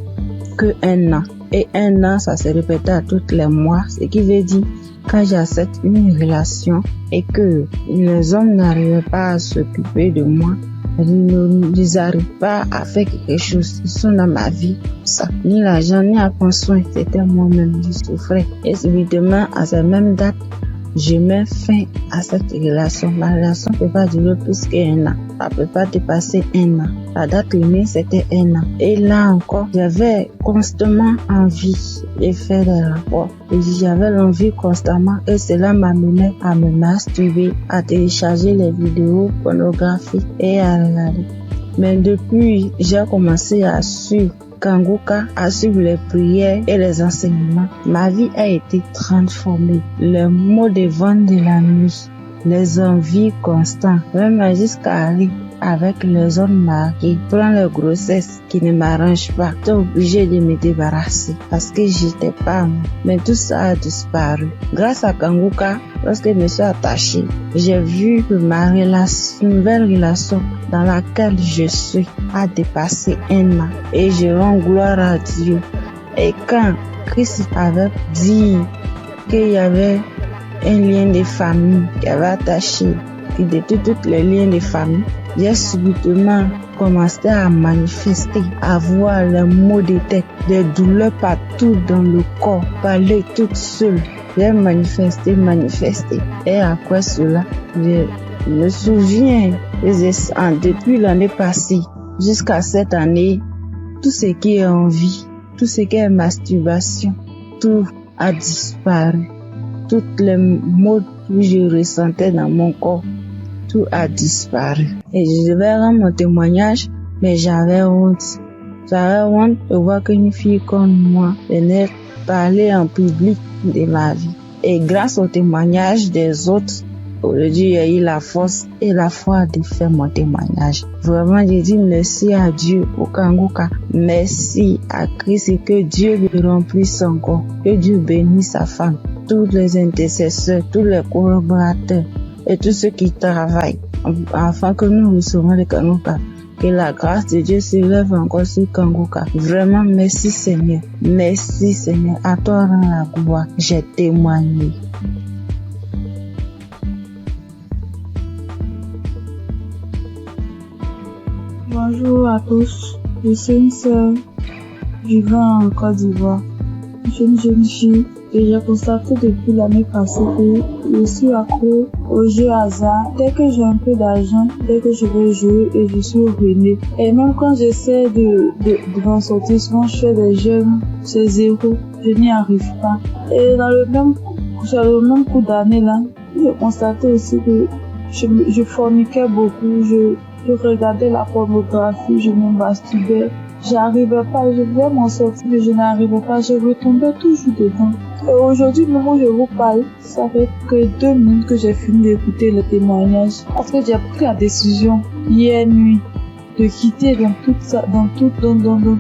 Speaker 7: que 1 an. Et 1 an, ça se répétait à tous les mois. Ce qui veut dire, quand j'accepte une relation et que les hommes n'arrivaient pas à s'occuper de moi, ils n'arrivent pas à faire quelque chose. Ils sont dans ma vie. Ça, ni l'argent, ni à prendre soin. C'était moi-même qui souffrais. Et subitement, à cette même date, je mets fin à cette relation. Ma relation ne peut pas durer plus qu'1 an. Ça ne peut pas dépasser 1 an. La date limite, c'était 1 an. Et là encore, j'avais constamment envie de faire des rapports. Et j'avais l'envie constamment et cela m'amenait à me masturber, à télécharger les vidéos pornographiques et à regarder. Mais depuis, j'ai commencé à suivre Kangoka, à suivre les prières et les enseignements. Ma vie a été transformée. Les maux de vent de la nuit, les envies constantes, même jusqu'à aller avec les hommes mariés, prendre les grossesses qui ne m'arrangent pas. J'étais obligée de me débarrasser parce que j'étais pas moi. Mais tout ça a disparu. Grâce à Kangoka, lorsque je me suis attachée, j'ai vu que ma nouvelle relation dans laquelle je suis a dépassé 1 an. Et je rends gloire à Dieu. Et quand Christ avait dit qu'il y avait un lien de famille qui avait attaché, qui détruit tous les liens de famille, j'ai subitement commencé à manifester, à voir les maux de tête, des douleurs partout dans le corps, parler toute seule. J'ai manifesté. Et après cela, je me souviens, depuis l'année passée jusqu'à cette année, tout ce qui est envie, tout ce qui est masturbation, tout a disparu. Toutes les maux que je ressentais dans mon corps, tout a disparu. Et je vais rendre mon témoignage, mais j'avais honte. J'avais honte de voir qu'une fille comme moi venait parler en public de ma vie. Et grâce au témoignage des autres, aujourd'hui, j'ai eu la force et la foi de faire mon témoignage. Vraiment, je dis merci à Dieu pour Kangoka. Merci à Christ et que Dieu lui remplisse encore. Que Dieu bénisse sa femme, tous les intercesseurs, tous les collaborateurs et tous ceux qui travaillent afin que nous recevons le Kangoka. Que la grâce de Dieu s'élève encore sur Kangoka. Vraiment, merci Seigneur. Merci Seigneur. À toi rend la gloire. J'ai témoigné.
Speaker 8: Bonjour à tous. Je suis une sœur vivant en Côte d'Ivoire.
Speaker 2: jeune fille. Et j'ai constaté depuis l'année passée que je suis accro aux jeux hasard. Dès que j'ai un peu d'argent, dès que je veux jouer, et je suis ruinée. Et même quand j'essaie de m'en sortir, souvent je fais des jeux, c'est zéro. Je n'y arrive pas. Et dans le même coup d'année là, j'ai constaté aussi que je forniquais beaucoup, je regardais la pornographie, je me masturbais. J'arrivais pas, je voulais m'en sortir, mais je n'arrivais pas, je retombais toujours dedans. Et aujourd'hui, le moment où je vous parle, ça fait que 2 minutes que j'ai fini d'écouter le témoignage. Parce que j'ai pris la décision, hier nuit, de quitter dans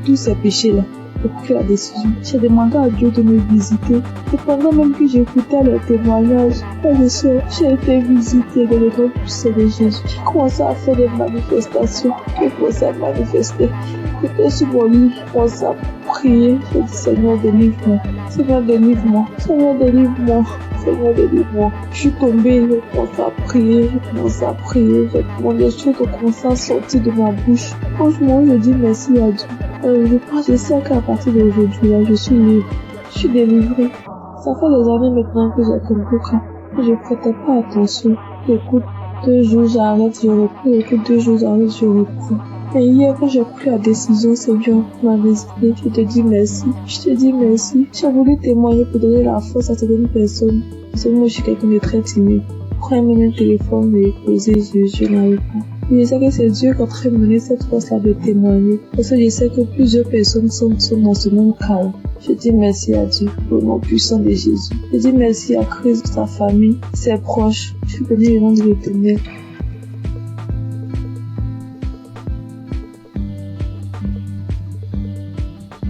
Speaker 2: tous ces péchés-là. J'ai pris la décision. J'ai demandé à Dieu de me visiter. Et pendant même que j'écoutais le témoignage, j'ai été visitée de le nom puissant de Jésus. J'ai commencé à faire des manifestations. J'ai commencé à manifester. J'étais sur mon lit, je commençais à prier. J'ai dit, Seigneur, délivre-moi. Seigneur, délivre-moi. Seigneur, délivre-moi. Seigneur, délivre-moi. Je suis tombée, j'ai commencé à prier. Mon esprit a commencé à sortir de ma bouche. Franchement, je dis merci à Dieu. Je sais qu'à partir d'aujourd'hui, là, je suis libre. Je suis délivrée. Ça fait des années maintenant que j'ai compris que je prêtais pas attention. J'écoute 2 jours, j'arrête, je reprends. J'écoute 2 jours, j'arrête, je reprends. Et hier, quand j'ai pris la décision, Seigneur m'a visité. Je te dis merci. J'ai voulu témoigner pour donner la force à certaines personnes. Parce que moi, je suis quelqu'un de très timide. Prends même un téléphone et poser, je n'arrive pas. Je sais que c'est Dieu qui est en train de me donner cette force-là de témoigner. Parce que je sais que plusieurs personnes sont dans ce même cas. Je dis merci à Dieu pour le nom puissant de Jésus. Je dis merci à Christ, sa famille, ses proches. Je suis béni au nom de l'Éternel.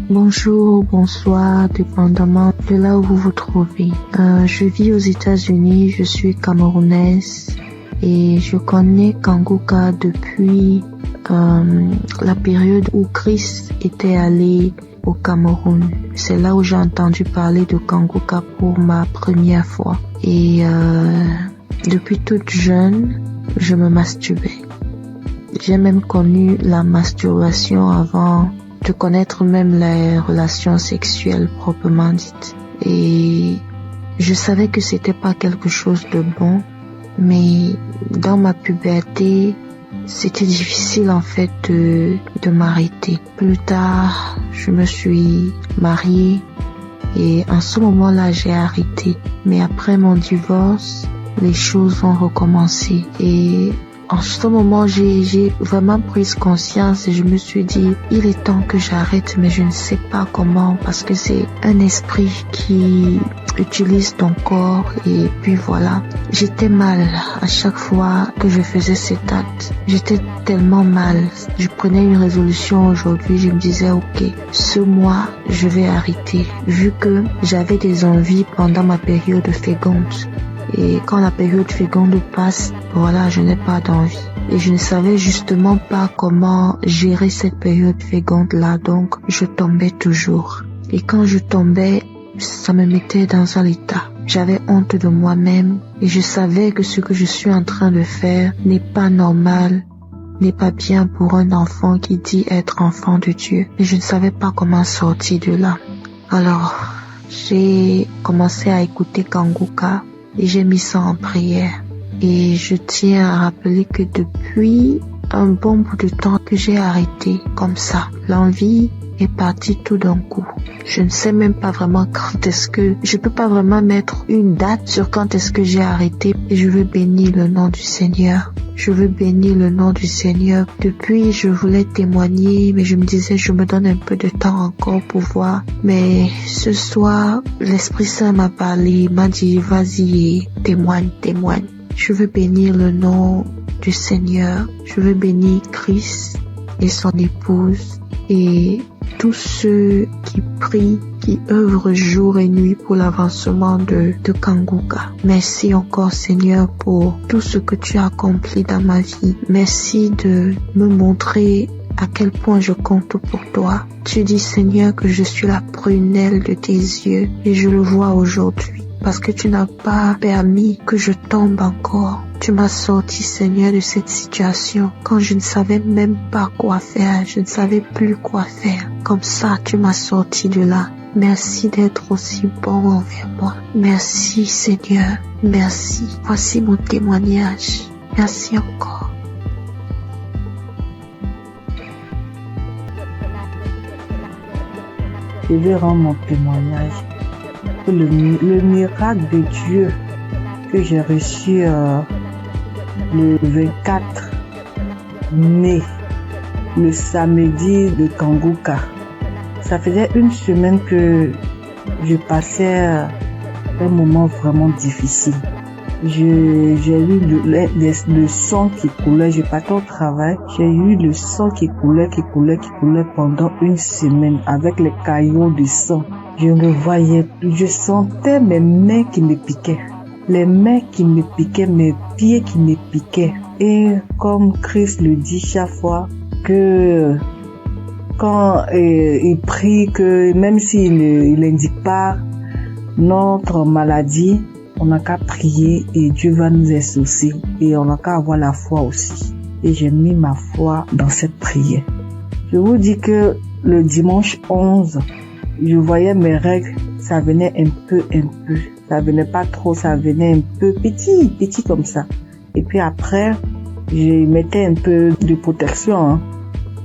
Speaker 8: Bonjour, bonsoir, dépendamment de là où vous vous trouvez. Je vis aux États-Unis, je suis camerounaise et je connais Kangoka depuis la période où Christ était allé au Cameroun. C'est là où j'ai entendu parler de Kangoka pour ma première fois. Et depuis toute jeune, je me masturbais. J'ai même connu la masturbation avant de connaître même les relations sexuelles proprement dites. Et je savais que c'était pas quelque chose de bon, mais dans ma puberté, c'était difficile en fait de m'arrêter. Plus tard, je me suis mariée et en ce moment-là, j'ai arrêté. Mais après mon divorce, les choses ont recommencé et en ce moment, j'ai vraiment pris conscience et je me suis dit, il est temps que j'arrête, mais je ne sais pas comment parce que c'est un esprit qui utilise ton corps et puis voilà. J'étais mal à chaque fois que je faisais cet acte. J'étais tellement mal. Je prenais une résolution aujourd'hui, je me disais, ok, ce mois, je vais arrêter vu que j'avais des envies pendant ma période féconde. Et quand la période féconde passe, voilà, je n'ai pas d'envie. Et je ne savais justement pas comment gérer cette période féconde-là, donc je tombais toujours. Et quand je tombais, ça me mettait dans un état. J'avais honte de moi-même et je savais que ce que je suis en train de faire n'est pas normal, n'est pas bien pour un enfant qui dit être enfant de Dieu. Et je ne savais pas comment sortir de là. Alors, j'ai commencé à écouter Kangoka. Et j'ai mis ça en prière. Et je tiens à rappeler que depuis un bon bout de temps que j'ai arrêté comme ça, l'envie est partie tout d'un coup. Je ne sais même pas vraiment quand est-ce que... Je peux pas vraiment mettre une date sur quand est-ce que j'ai arrêté. Et je veux bénir le nom du Seigneur. Je veux bénir le nom du Seigneur. Depuis, je voulais témoigner, mais je me disais, je me donne un peu de temps encore pour voir. Mais ce soir, l'Esprit Saint m'a parlé, m'a dit, vas-y, témoigne. Je veux bénir le nom du Seigneur. Je veux bénir Christ et son épouse et tous ceux qui prient, qui œuvrent jour et nuit pour l'avancement de Kangoka. Merci encore Seigneur pour tout ce que tu as accompli dans ma vie. Merci de me montrer à quel point je compte pour toi. Tu dis Seigneur que je suis la prunelle de tes yeux et je le vois aujourd'hui. Parce que tu n'as pas permis que je tombe encore. Tu m'as sorti, Seigneur, de cette situation quand je ne savais même pas quoi faire. Je ne savais plus quoi faire. Comme ça, tu m'as sorti de là. Merci d'être aussi bon envers moi. Merci Seigneur. Merci. Voici mon témoignage. Merci encore.
Speaker 7: Je vais rendre mon témoignage. Le miracle de Dieu que j'ai reçu le 24 mai, le samedi de Kangoka. Ça faisait une semaine que je passais un moment vraiment difficile. J'ai eu le sang qui coulait, je partais au travail, j'ai eu le sang qui coulait pendant une semaine avec les caillots de sang. Je ne voyais plus, je sentais mes mains qui me piquaient, les mains qui me piquaient, mes pieds qui me piquaient. Et comme Christ le dit chaque fois, que quand il prie, que même s'il n'indique pas notre maladie, on n'a qu'à prier et Dieu va nous exaucer. Et on n'a qu'à avoir la foi aussi. Et j'ai mis ma foi dans cette prière. Je vous dis que le dimanche 11, je voyais mes règles, ça venait un peu. Ça venait pas trop, ça venait un peu petit comme ça. Et puis après, je mettais un peu de protection.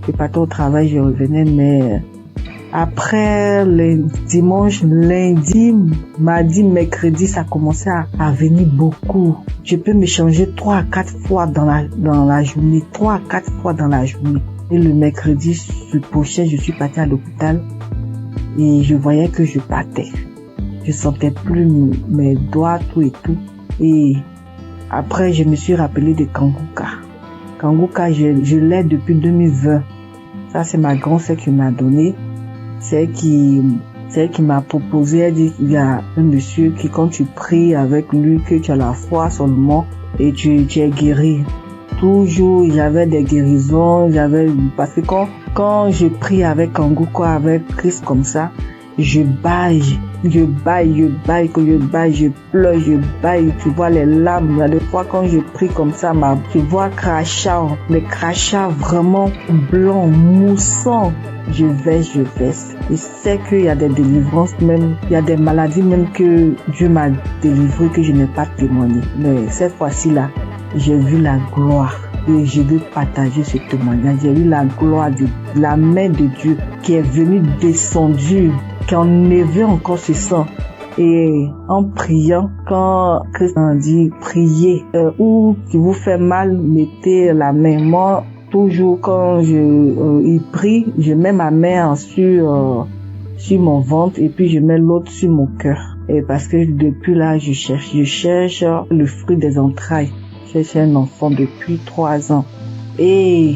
Speaker 7: Je partais au travail, je revenais, mais après les dimanches, lundi, mardi, mercredi, ça commençait à venir beaucoup. Je peux me changer 3 à 4 fois dans la journée, 3 à 4 fois dans la journée. Et le mercredi prochain, je suis partie à l'hôpital et je voyais que je partais. Je sentais plus mes doigts, tout et tout. Et après, je me suis rappelé de Kangoka. Kangoka, je l'ai depuis 2020. Ça, c'est ma grand-sœur qui m'a donné. C'est elle qui m'a proposé. Elle dit qu'il y a un monsieur qui, quand tu pries avec lui, que tu as la foi seulement et tu es guéri. Toujours, il y avait des guérisons, parce que quand je prie avec Kangoka, avec Christ comme ça, je baille, je pleure, je baille, tu vois les larmes. Il y a des fois quand je prie comme ça, tu vois les crachats vraiment blancs, moussants. Je vais. Je sais qu'il y a des délivrances même, il y a des maladies même que Dieu m'a délivré que je n'ai pas témoigné. Mais cette fois-ci là, j'ai vu la gloire. Et je veux partager ce témoignage. J'ai vu la gloire de la main de Dieu qui est venue descendue, qui a enlevé encore ce sang. Et en priant, quand Christ a dit priez, ou si vous fait mal, mettez la main. Moi, toujours quand il prie, je mets ma main sur mon ventre et puis je mets l'autre sur mon cœur. Et parce que depuis là, je cherche le fruit des entrailles. Je cherche un enfant depuis 3 ans. Et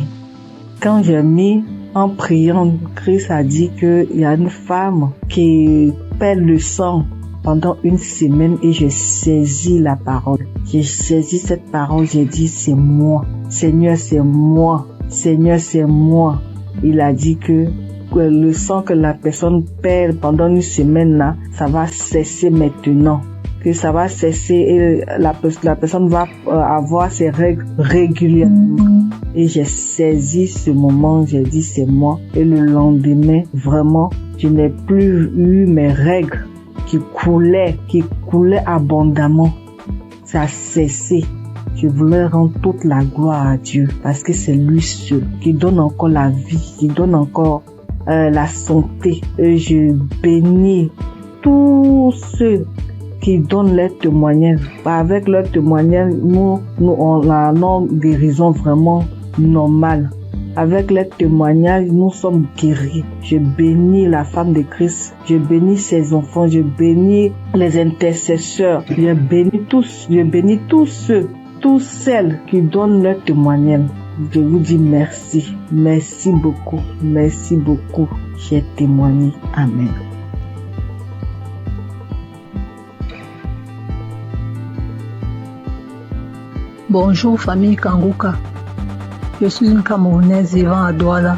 Speaker 7: quand j'ai mis en priant, Christ a dit qu'il y a une femme qui perd le sang pendant une semaine et j'ai saisi la parole. J'ai saisi cette parole, j'ai dit c'est moi. Seigneur, c'est moi. Seigneur, c'est moi. Il a dit que le sang que la personne perd pendant une semaine là, ça va cesser maintenant. Que ça va cesser et la personne va avoir ses règles régulièrement. Et j'ai saisi ce moment, j'ai dit c'est moi. Et le lendemain, vraiment, je n'ai plus eu mes règles qui coulaient abondamment. Ça a cessé. Je voulais rendre toute la gloire à Dieu parce que c'est lui seul qui donne encore la vie, qui donne encore la santé. Et je bénis tous ceux qui donnent leur témoignage. Avec leur témoignage, nous on a une guérison vraiment normale. Avec leur témoignage, nous sommes guéris. Je bénis la femme de Christ. Je bénis ses enfants. Je bénis les intercesseurs. Je bénis tous celles qui donnent leur témoignage. Je vous dis merci. Merci beaucoup. Merci beaucoup. J'ai témoigné. Amen.
Speaker 9: Bonjour famille Kangoka. Je suis une Camerounaise vivant à Douala.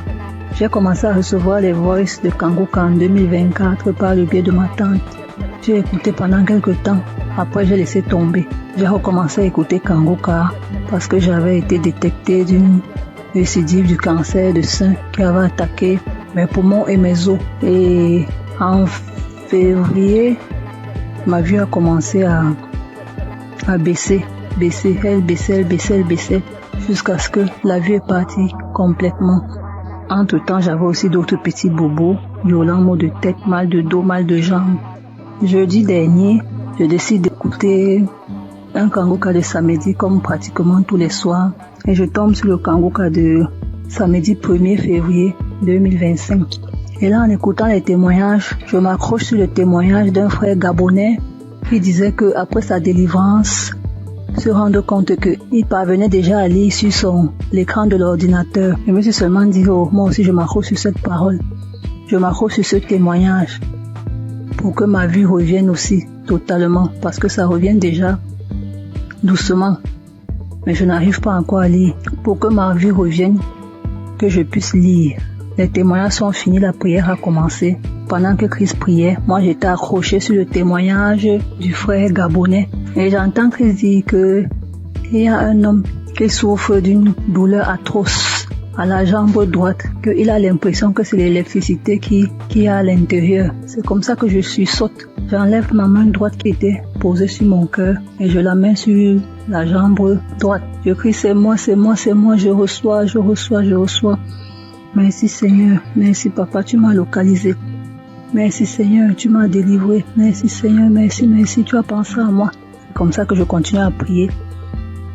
Speaker 9: J'ai commencé à recevoir les voices de Kangoka en 2024 par le biais de ma tante. J'ai écouté pendant quelques temps. Après, j'ai laissé tomber. J'ai recommencé à écouter Kangoka parce que j'avais été détectée d'une récidive du cancer de sein qui avait attaqué mes poumons et mes os. Et en février, ma vue a commencé à baisser, elle baissait, jusqu'à ce que la vue est partie complètement. Entre-temps, j'avais aussi d'autres petits bobos, violents maux de tête, mal de dos, mal de jambes. Jeudi dernier, je décide d'écouter un Kangoka de samedi comme pratiquement tous les soirs et je tombe sur le Kangoka de samedi 1er février 2025. Et là, en écoutant les témoignages, je m'accroche sur le témoignage d'un frère gabonais qui disait que après sa délivrance, se rendre compte qu'il parvenait déjà à lire sur l'écran de l'ordinateur. Je me suis seulement dit, oh, moi aussi je m'accroche sur cette parole. Je m'accroche sur ce témoignage pour que ma vue revienne aussi totalement, parce que ça revient déjà doucement. Mais je n'arrive pas encore à lire. Pour que ma vue revienne, que je puisse lire. Les témoignages sont finis, la prière a commencé. Pendant que Christ priait, moi j'étais accroché sur le témoignage du frère gabonais. Et j'entends Christ dire que il y a un homme qui souffre d'une douleur atroce à la jambe droite, qu'il a l'impression que c'est l'électricité qui est à l'intérieur. C'est comme ça que je saute. J'enlève ma main droite qui était posée sur mon cœur et je la mets sur la jambe droite. Je crie, c'est moi, je reçois. Merci Seigneur, merci Papa, tu m'as localisé. Merci Seigneur, tu m'as délivré. Merci Seigneur, merci, tu as pensé à moi. C'est comme ça que je continue à prier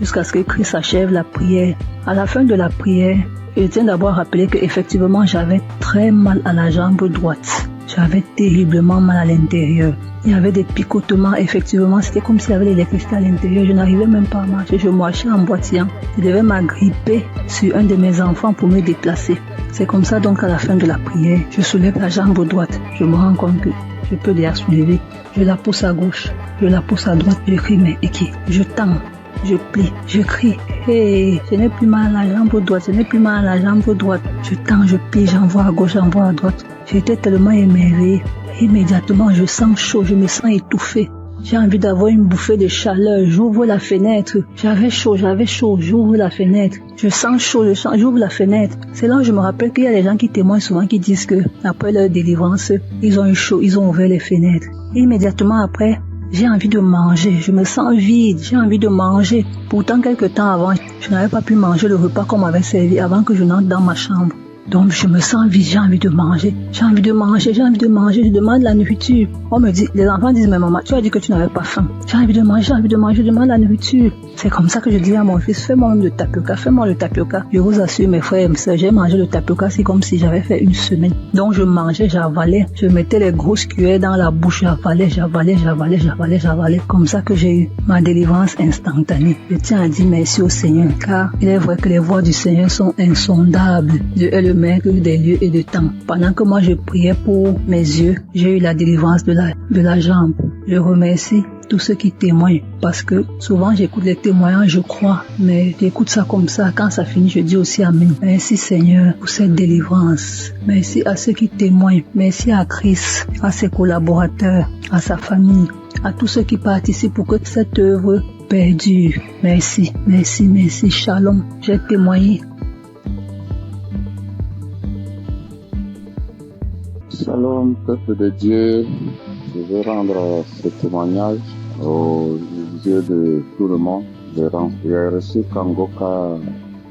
Speaker 9: jusqu'à ce que Christ achève la prière. À la fin de la prière, je tiens d'abord à rappeler qu'effectivement j'avais très mal à la jambe droite. J'avais terriblement mal à l'intérieur. Il y avait des picotements, effectivement, c'était comme s'il y avait l'électricité à l'intérieur. Je n'arrivais même pas à marcher, je marchais en boitillant. Je devais m'agripper sur un de mes enfants pour me déplacer. C'est comme ça donc à la fin de la prière, je soulève la jambe droite. Je me rends compte que je peux déjà soulever. Je la pousse à gauche, je la pousse à droite, je crie, mais qui? Je tends, je plie, je crie. Hey, je n'ai plus mal à la jambe droite, Je tends, je plie, j'envoie à gauche, j'envoie à droite. J'étais tellement émerveillée. Immédiatement, je sens chaud, je me sens étouffée. J'ai envie d'avoir une bouffée de chaleur. J'ouvre la fenêtre. J'avais chaud. J'ouvre la fenêtre. Je sens chaud, j'ouvre la fenêtre. C'est là où je me rappelle qu'il y a des gens qui témoignent souvent qui disent que après leur délivrance, ils ont eu chaud, ils ont ouvert les fenêtres. Et immédiatement après, j'ai envie de manger. Je me sens vide. J'ai envie de manger. Pourtant, quelque temps avant, je n'avais pas pu manger le repas qu'on m'avait servi avant que je n'entre dans ma chambre. Donc je me sens vide, j'ai envie de manger. Je demande la nourriture. On me dit, les enfants disent, mais maman, tu as dit que tu n'avais pas faim. J'ai envie de manger, je demande la nourriture. C'est comme ça que je dis à mon fils, fais-moi le tapioca. Je vous assure, mes frères et mes sœurs, j'ai mangé le tapioca, c'est comme si j'avais fait une semaine. Donc je mangeais, j'avalais, je mettais les grosses cuillères dans la bouche, j'avalais. Comme ça que j'ai eu ma délivrance instantanée. Je tiens à dire merci au Seigneur, car il est vrai que les voies du Seigneur sont insondables. Dieu est le maître des lieux et de temps. Pendant que moi je priais pour mes yeux, j'ai eu la délivrance de la jambe. Je remercie tous ceux qui témoignent, parce que souvent j'écoute les témoignages, je crois, mais j'écoute ça comme ça. Quand ça finit, je dis aussi Amen. Merci Seigneur pour cette délivrance. Merci à ceux qui témoignent. Merci à Christ, à ses collaborateurs, à sa famille, à tous ceux qui participent pour que cette œuvre perdure. Merci. Shalom. J'ai témoigné.
Speaker 10: Shalom, peuple de Dieu. Je veux rendre ce témoignage aux yeux de tout le monde. J'ai reçu Kangoka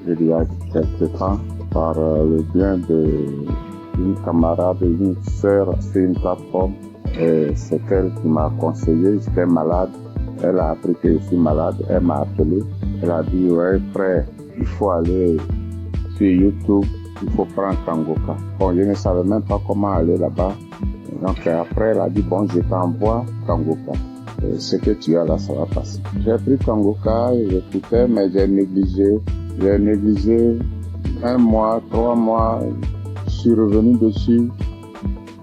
Speaker 10: il y a quelques temps par le bien d'une camarade, une sœur sur une plateforme. Et c'est elle qui m'a conseillé. J'étais malade. Elle a appris que je suis malade. Elle m'a appelé. Elle a dit, ouais frère, il faut aller sur YouTube. Il faut prendre Kangoka. Bon, je ne savais même pas comment aller là-bas. Donc après, elle a dit, bon, je t'envoie Kangoka. Ce que tu as là, ça va passer. J'ai pris Kangoka, j'écoutais, mais j'ai négligé. J'ai négligé 1 mois, 3 mois. Je suis revenu dessus.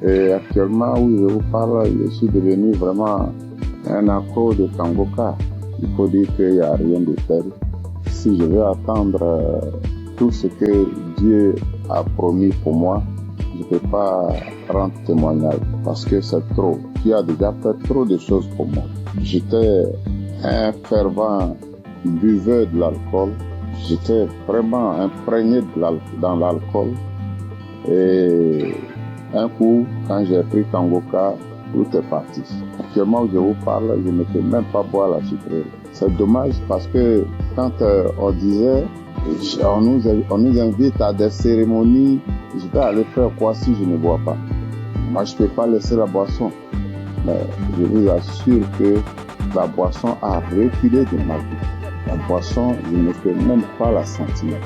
Speaker 10: Et actuellement, où je vous parle, je suis devenu vraiment un accro de Kangoka. Il faut dire qu'il n'y a rien de tel. Si je veux attendre tout ce que Dieu a promis pour moi, je ne peux pas rendre témoignage parce que c'est trop. Tu as déjà fait trop de choses pour moi. J'étais un fervent buveur de l'alcool. J'étais vraiment imprégné dans l'alcool. Et un coup, quand j'ai pris Kangoka, tout est parti. Actuellement, je vous parle, je ne peux même pas boire la sucrerie. C'est dommage parce que quand on disait, on nous invite à des cérémonies, je vais aller faire quoi si je ne bois pas? Moi, je ne peux pas laisser la boisson. Mais je vous assure que la boisson a reculé de ma vie. La boisson, je ne peux même pas la sentir.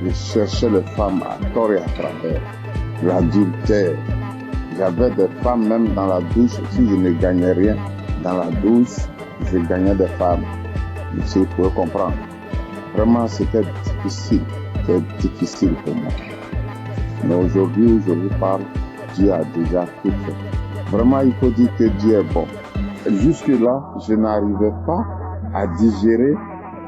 Speaker 10: Je cherchais les femmes à tort et à travers. L'adultère. J'avais des femmes même dans la douche. Si je ne gagnais rien dans la douche, je gagnais des femmes. Si vous pouvez comprendre. Vraiment, c'était difficile. C'était difficile pour moi. Mais aujourd'hui, où je vous parle, Dieu a déjà tout fait. Vraiment, il faut dire que Dieu est bon. Jusque-là, je n'arrivais pas à digérer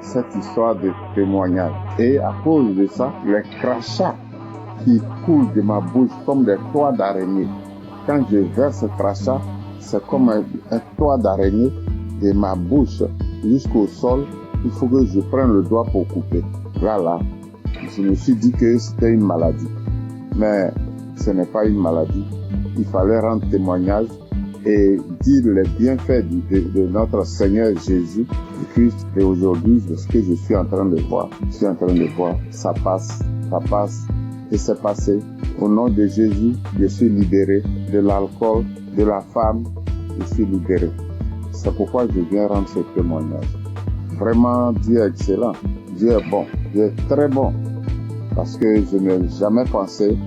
Speaker 10: cette histoire de témoignage. Et à cause de ça, les crachats qui coulent de ma bouche comme des toits d'araignée. Quand je verse ce crachat, c'est comme un toit d'araignée de ma bouche jusqu'au sol. Il faut que je prenne le doigt pour couper. Là, je me suis dit que c'était une maladie. Mais ce n'est pas une maladie. Il fallait rendre témoignage et dire les bienfaits de notre Seigneur Jésus Christ. Et aujourd'hui, ce que je suis en train de voir, ça passe, et c'est passé. Au nom de Jésus, je suis libéré de l'alcool, de la femme, je suis libéré. C'est pourquoi je viens rendre ce témoignage. Vraiment, Dieu est excellent, Dieu est bon, Dieu est très bon, parce que je n'ai jamais pensé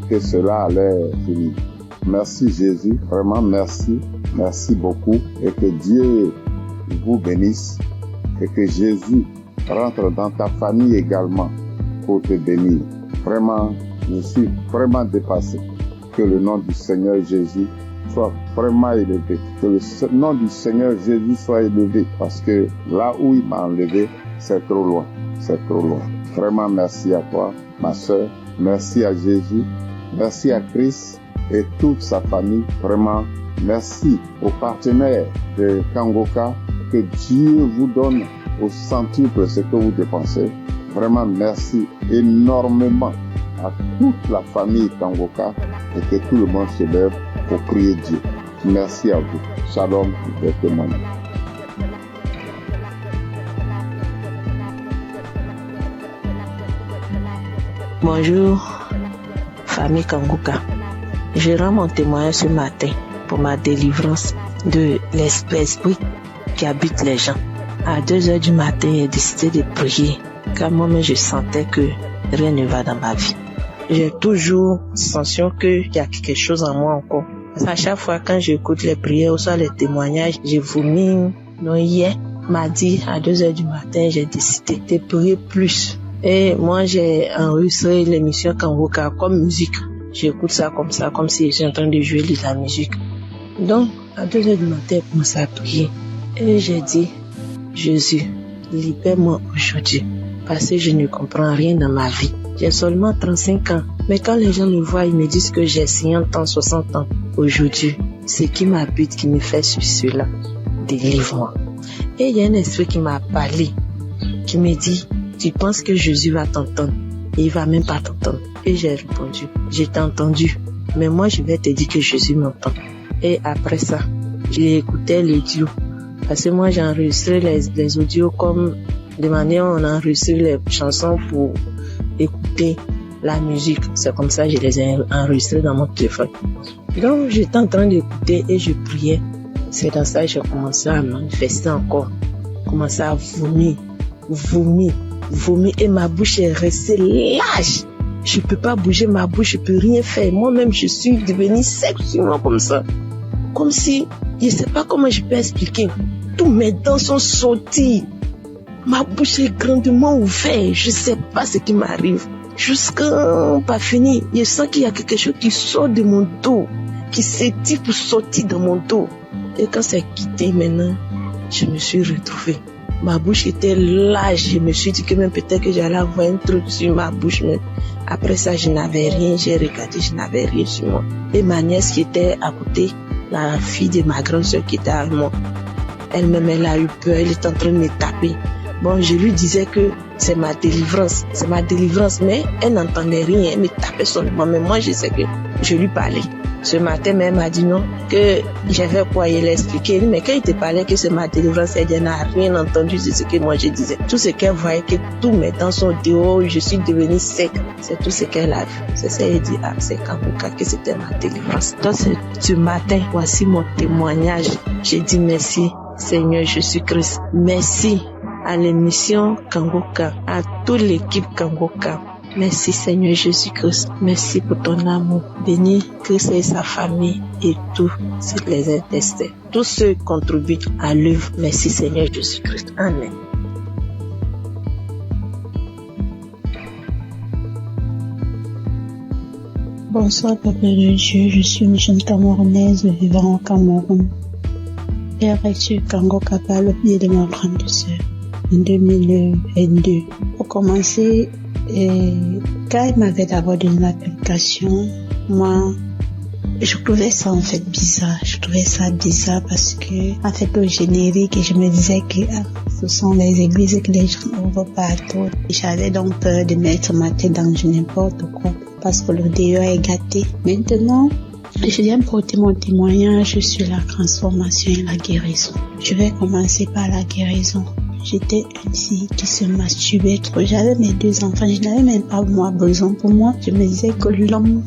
Speaker 10: que cela allait finir. Merci Jésus, vraiment merci beaucoup, et que Dieu vous bénisse, et que Jésus rentre dans ta famille également pour te bénir. Vraiment, je suis vraiment dépassé. Que le nom du Seigneur Jésus soit vraiment élevé. Que le nom du Seigneur Jésus soit élevé, parce que là où il m'a enlevé, c'est trop loin. Vraiment merci à toi, ma sœur. Merci à Jésus. Merci à Christ et toute sa famille. Vraiment, merci aux partenaires de Kangoka. Que Dieu vous donne au centuple ce que vous dépensez. Vraiment, merci énormément à toute la famille Kangoka et que tout le monde se lève pour prier Dieu. Merci à vous. Shalom, les témoignages.
Speaker 11: Bonjour, famille Kangoka. Je rends mon témoignage ce matin pour ma délivrance de l'esprit qui habite les gens. À 2h du matin, j'ai décidé de prier, car moi-même je sentais que rien ne va dans ma vie. J'ai toujours l'impression qu'il y a quelque chose en moi encore. Parce qu'à chaque fois quand j'écoute les prières ou soit les témoignages, je vomis. Donc hier, mardi, à 2h du matin, j'ai décidé de prier plus. Et moi, j'ai enregistré l'émission Kangoka comme musique. J'écoute ça, comme si je suis en train de jouer de la musique. Donc, à 2h du matin, j'ai commencé à prier. Et j'ai dit, Jésus, libère-moi aujourd'hui. Parce que je ne comprends rien dans ma vie. J'ai seulement 35 ans. Mais quand les gens me voient, ils me disent que j'ai 50 ans, 60 ans. Aujourd'hui, ce qui m'habite, qui me fait sur cela, délivre-moi. Et il y a un esprit qui m'a parlé, qui me dit, tu penses que Jésus va t'entendre? Et il va même pas t'entendre. Et j'ai répondu, je t'ai entendu, mais moi je vais te dire que Jésus m'entend. Et après ça, j'ai écouté l'audio. Parce que moi j'ai enregistré les audios comme de manière on enregistre les chansons pour écouter la musique. C'est comme ça que je les ai enregistrées dans mon téléphone. Donc j'étais en train d'écouter et je priais. C'est dans ça que j'ai commencé à manifester encore. Commencé à vomir et ma bouche est restée lâche. Je peux pas bouger ma bouche, je peux rien faire. Moi-même, je suis devenue sexuellement comme ça. Comme si, je sais pas comment je peux expliquer. Tous mes dents sont sorties. Ma bouche est grandement ouverte. Je sais pas ce qui m'arrive. Jusqu'à pas fini, je sens qu'il y a quelque chose qui sort de mon dos, qui s'étire pour sortir de mon dos. Et quand c'est quitté maintenant, je me suis retrouvée. Ma bouche était large. Je me suis dit que même peut-être que j'allais avoir un truc sur ma bouche. Mais après ça, je n'avais rien. J'ai regardé, je n'avais rien sur moi. Et ma nièce qui était à côté, la fille de ma grande soeur qui était avec moi, elle-même, elle a eu peur. Elle était en train de me taper. Bon, je lui disais que c'est ma délivrance. Mais elle n'entendait rien. Elle me tapait seulement. Mais moi, je sais que je lui parlais. Ce matin même, m'a dit non, que j'avais quoi il expliquer. Mais quand il te parlait que c'est ma délivrance, elle n'a rien entendu de ce que moi je disais. Tout ce qu'elle voyait, que tous mes dents sont dehors, je suis devenue sec. C'est tout ce qu'elle a vu. C'est ça, elle dit, c'est Kangouka que c'était ma délivrance. Donc ce matin, voici mon témoignage. J'ai dit merci, Seigneur Jésus-Christ. Merci à l'émission Kangouka, à toute l'équipe Kangouka. Merci Seigneur Jésus-Christ. Merci pour ton amour. Bénis Christ et sa famille et tous les intestins. Tous ceux qui contribuent à l'œuvre. Merci Seigneur Jésus-Christ. Amen.
Speaker 7: Bonsoir Papa de Dieu, je suis une jeune Camerounaise vivant au Cameroun. J'ai reçu Kangouka par le biais de ma grande sœur en 2022. Pour commencer, quand il m'avait d'abord donné l'application, moi, je trouvais ça en fait bizarre. Je trouvais ça bizarre parce que, en fait, au générique, je me disais que ce sont les églises que les gens ouvrent partout. J'avais donc peur de mettre ma tête dans n'importe quoi parce que le Dieu est gâté. Maintenant, je viens porter mon témoignage sur la transformation et la guérison. Je vais commencer par la guérison. J'étais une fille qui se masturbait trop. J'avais mes 2 enfants. Je n'avais même pas moi besoin. Pour moi, je me disais que l'homme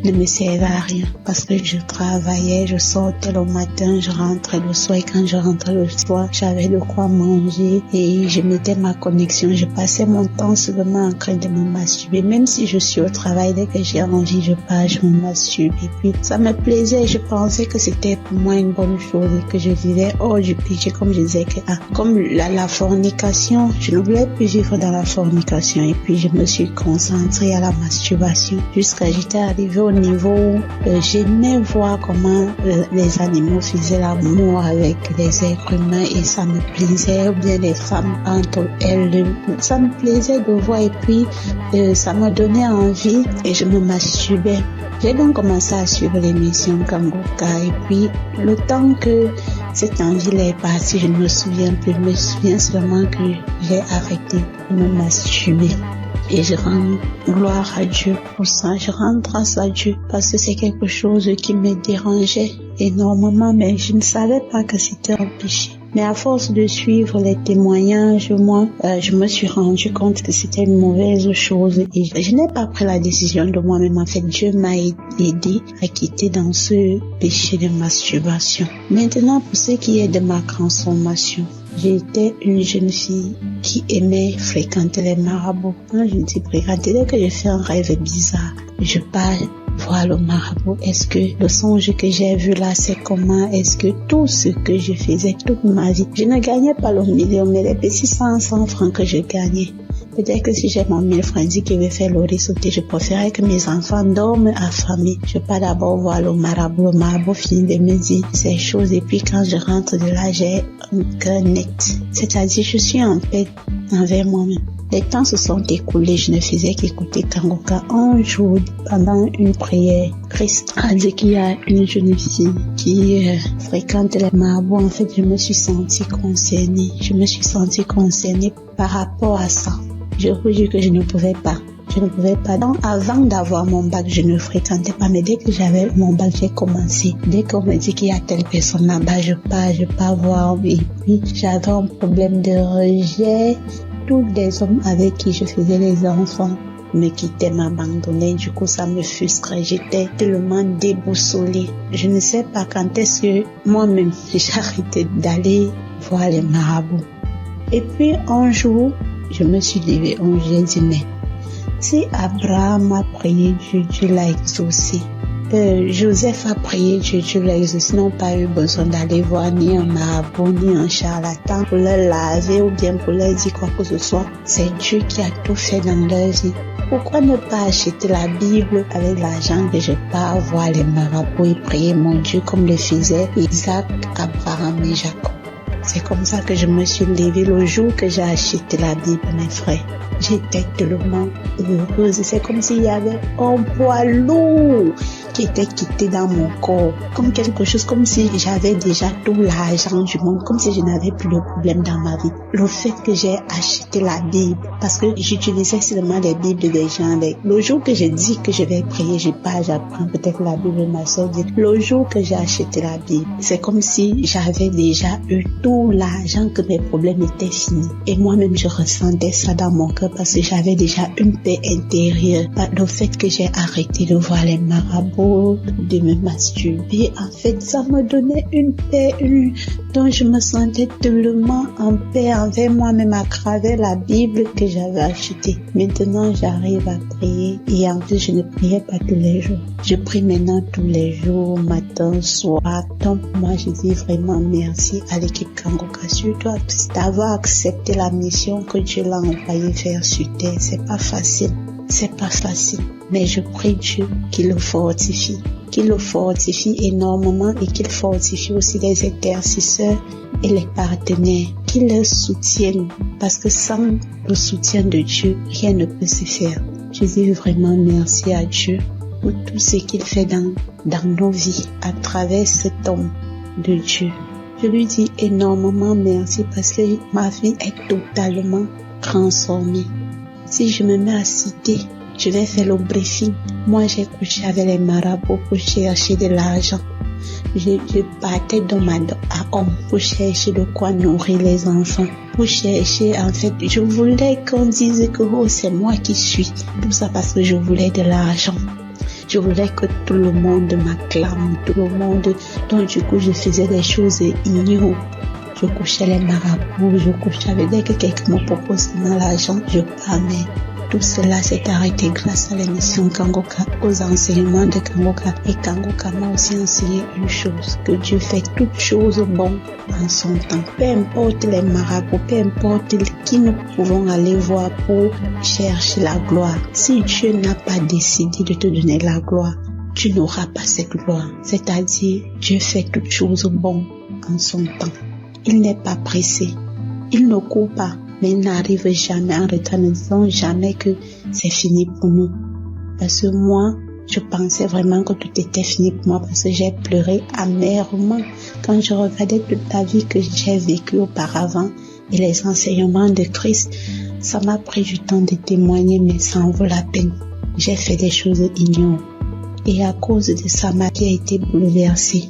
Speaker 7: ne me servait à rien parce que je travaillais, je sortais le matin, je rentrais le soir et quand je rentrais le soir, j'avais de quoi manger et je mettais ma connexion. Je passais mon temps seulement en train de me masturber. Même si je suis au travail, dès que j'ai envie, je pars, je me masturbe. Et puis, ça me plaisait. Je pensais que c'était pour moi une bonne chose et que je vivais hors du péché. Comme je disais que, comme la fornication, je ne voulais plus vivre dans la fornication. Et puis, je me suis concentrée à la masturbation jusqu'à j'étais arrivée au niveau où j'aimais voir comment les animaux faisaient l'amour avec les êtres humains et ça me plaisait, ou bien les femmes entre elles, ça me plaisait de voir et puis ça me donnait envie et je me masturbais. J'ai donc commencé à suivre l'émission Kangouka et puis le temps que cette envie est partie, je ne me souviens plus, je me souviens seulement que j'ai arrêté de me masturber. Et je rends gloire à Dieu pour ça, je rends grâce à Dieu parce que c'est quelque chose qui me dérangeait énormément, mais je ne savais pas que c'était un péché. Mais à force de suivre les témoignages, moi, je me suis rendu compte que c'était une mauvaise chose et je n'ai pas pris la décision de moi-même. En fait, Dieu m'a aidé à quitter dans ce péché de masturbation. Maintenant, pour ce qui est de ma transformation, j'étais une jeune fille qui aimait fréquenter les marabouts. Quand je dis fréquenter, dès que je fais un rêve bizarre, je pars voir le marabout. Est-ce que le songe que j'ai vu là, c'est comment? Est-ce que tout ce que je faisais toute ma vie, je ne gagnais pas le million, mais les petits 100 francs que je gagnais. Peut-être que si j'ai mon 1000 francs qui veut faire l'oreille sauter, je préférais que mes enfants dorment affamés. Je pars d'abord voir le marabout finit de me dire ces choses et puis quand je rentre de là, j'ai un cœur net. C'est-à-dire, je suis en paix envers moi-même. Les temps se sont écoulés, je ne faisais qu'écouter Kangouka un jour pendant une prière. Christ a dit qu'il y a une jeune fille qui fréquente les marabouts. En fait, je me suis sentie concernée. Je me suis sentie concernée par rapport à ça. Je vous dis que je ne pouvais pas. Donc, avant d'avoir mon bac, je ne fréquentais pas. Mais dès que j'avais mon bac, j'ai commencé. Dès qu'on me dit qu'il y a telle personne là-bas, je pars voir. Et puis, j'avais un problème de rejet. Tous les hommes avec qui je faisais les enfants me quittaient, m'abandonnaient. Du coup, ça me frustrait. J'étais tellement déboussolée. Je ne sais pas quand est-ce que moi-même, j'ai arrêté d'aller voir les marabouts. Et puis, un jour, je me suis levée. J'ai dit, mais si Abraham a prié, Dieu l'a exaucé. Joseph a prié, Dieu l'a exaucé. Ils n'ont pas eu besoin d'aller voir ni un marabout, ni un charlatan pour leur laver ou bien pour leur dire quoi que ce soit. C'est Dieu qui a tout fait dans leur vie. Pourquoi ne pas acheter la Bible avec l'argent que je pars voir les marabouts et prier mon Dieu comme le faisaient Isaac, Abraham et Jacob? C'est comme ça que je me suis levée le jour que j'ai acheté la Bible, mes frères. J'étais tellement heureuse. C'est comme s'il y avait un poids lourd
Speaker 12: qui était quitté dans mon corps, comme quelque chose, comme si j'avais déjà tout l'argent du monde, comme si je n'avais plus de problème dans ma vie. Le fait que j'ai acheté la Bible, parce que j'utilisais seulement les Bibles des gens. Le jour que j'ai dit que je vais prier, j'apprends peut-être la Bible, ma soeur dit. Le jour que j'ai acheté la Bible, c'est comme si j'avais déjà eu tout l'argent, que mes problèmes étaient finis. Et moi-même, je ressentais ça dans mon cœur parce que j'avais déjà une paix intérieure. Le fait que j'ai arrêté de voir les marabouts, de me masturber, en fait, ça me donnait une paix, dont je me sentais tellement en paix envers moi-même à travers la Bible que j'avais achetée. Maintenant, j'arrive à prier et en plus, je ne priais pas tous les jours. Je prie maintenant tous les jours, matin, soir. Donc, moi, je dis vraiment merci à l'équipe Kangoka, surtout d'avoir accepté la mission que Dieu l'a envoyé faire sur terre. C'est pas facile. Mais je prie Dieu qu'il le fortifie énormément et qu'il fortifie aussi les intercesseurs et les partenaires, qu'il les soutienne, parce que sans le soutien de Dieu, rien ne peut se faire. Je dis vraiment merci à Dieu pour tout ce qu'il fait dans nos vies à travers cet homme de Dieu. Je lui dis énormément merci parce que ma vie est totalement transformée. Si je me mets à citer, je vais faire le briefing. Moi, j'ai couché avec les marabouts pour chercher de l'argent. Je partais d'homme à homme pour chercher de quoi nourrir les enfants. Pour chercher, en fait, je voulais qu'on dise que c'est moi qui suis. Tout ça parce que je voulais de l'argent. Je voulais que tout le monde m'acclame, tout le monde. Donc, du coup, je faisais des choses ignobles. Je couchais les marabouts, je couchais avec dès que quelqu'un me propose dans l'argent, je prenais. Tout cela s'est arrêté grâce à l'émission Kangoka, aux enseignements de Kangoka. Et Kangoka m'a aussi enseigné une chose, que Dieu fait toutes choses bonnes en son temps. Peu importe les marabouts, peu importe qui nous pouvons aller voir pour chercher la gloire. Si Dieu n'a pas décidé de te donner la gloire, tu n'auras pas cette gloire. C'est-à-dire, Dieu fait toutes choses bonnes en son temps. Il n'est pas pressé. Il ne court pas, mais il n'arrive jamais en retard, ne disant jamais que c'est fini pour nous. Parce que moi, je pensais vraiment que tout était fini pour moi parce que j'ai pleuré amèrement quand je regardais toute la vie que j'ai vécue auparavant et les enseignements de Christ. Ça m'a pris du temps de témoigner, mais ça en vaut la peine. J'ai fait des choses ignobles. Et à cause de ça, ma vie a été bouleversée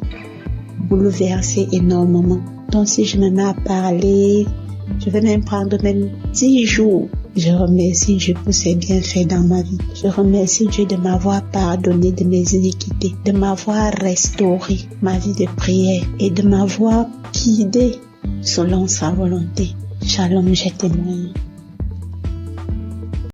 Speaker 12: énormément. Donc si je me mets à parler, je vais même prendre 10 jours. Je remercie Dieu pour ses bienfaits dans ma vie. Je remercie Dieu de m'avoir pardonné de mes iniquités, de m'avoir restauré ma vie de prière et de m'avoir guidé selon sa volonté. Shalom, je témoigne.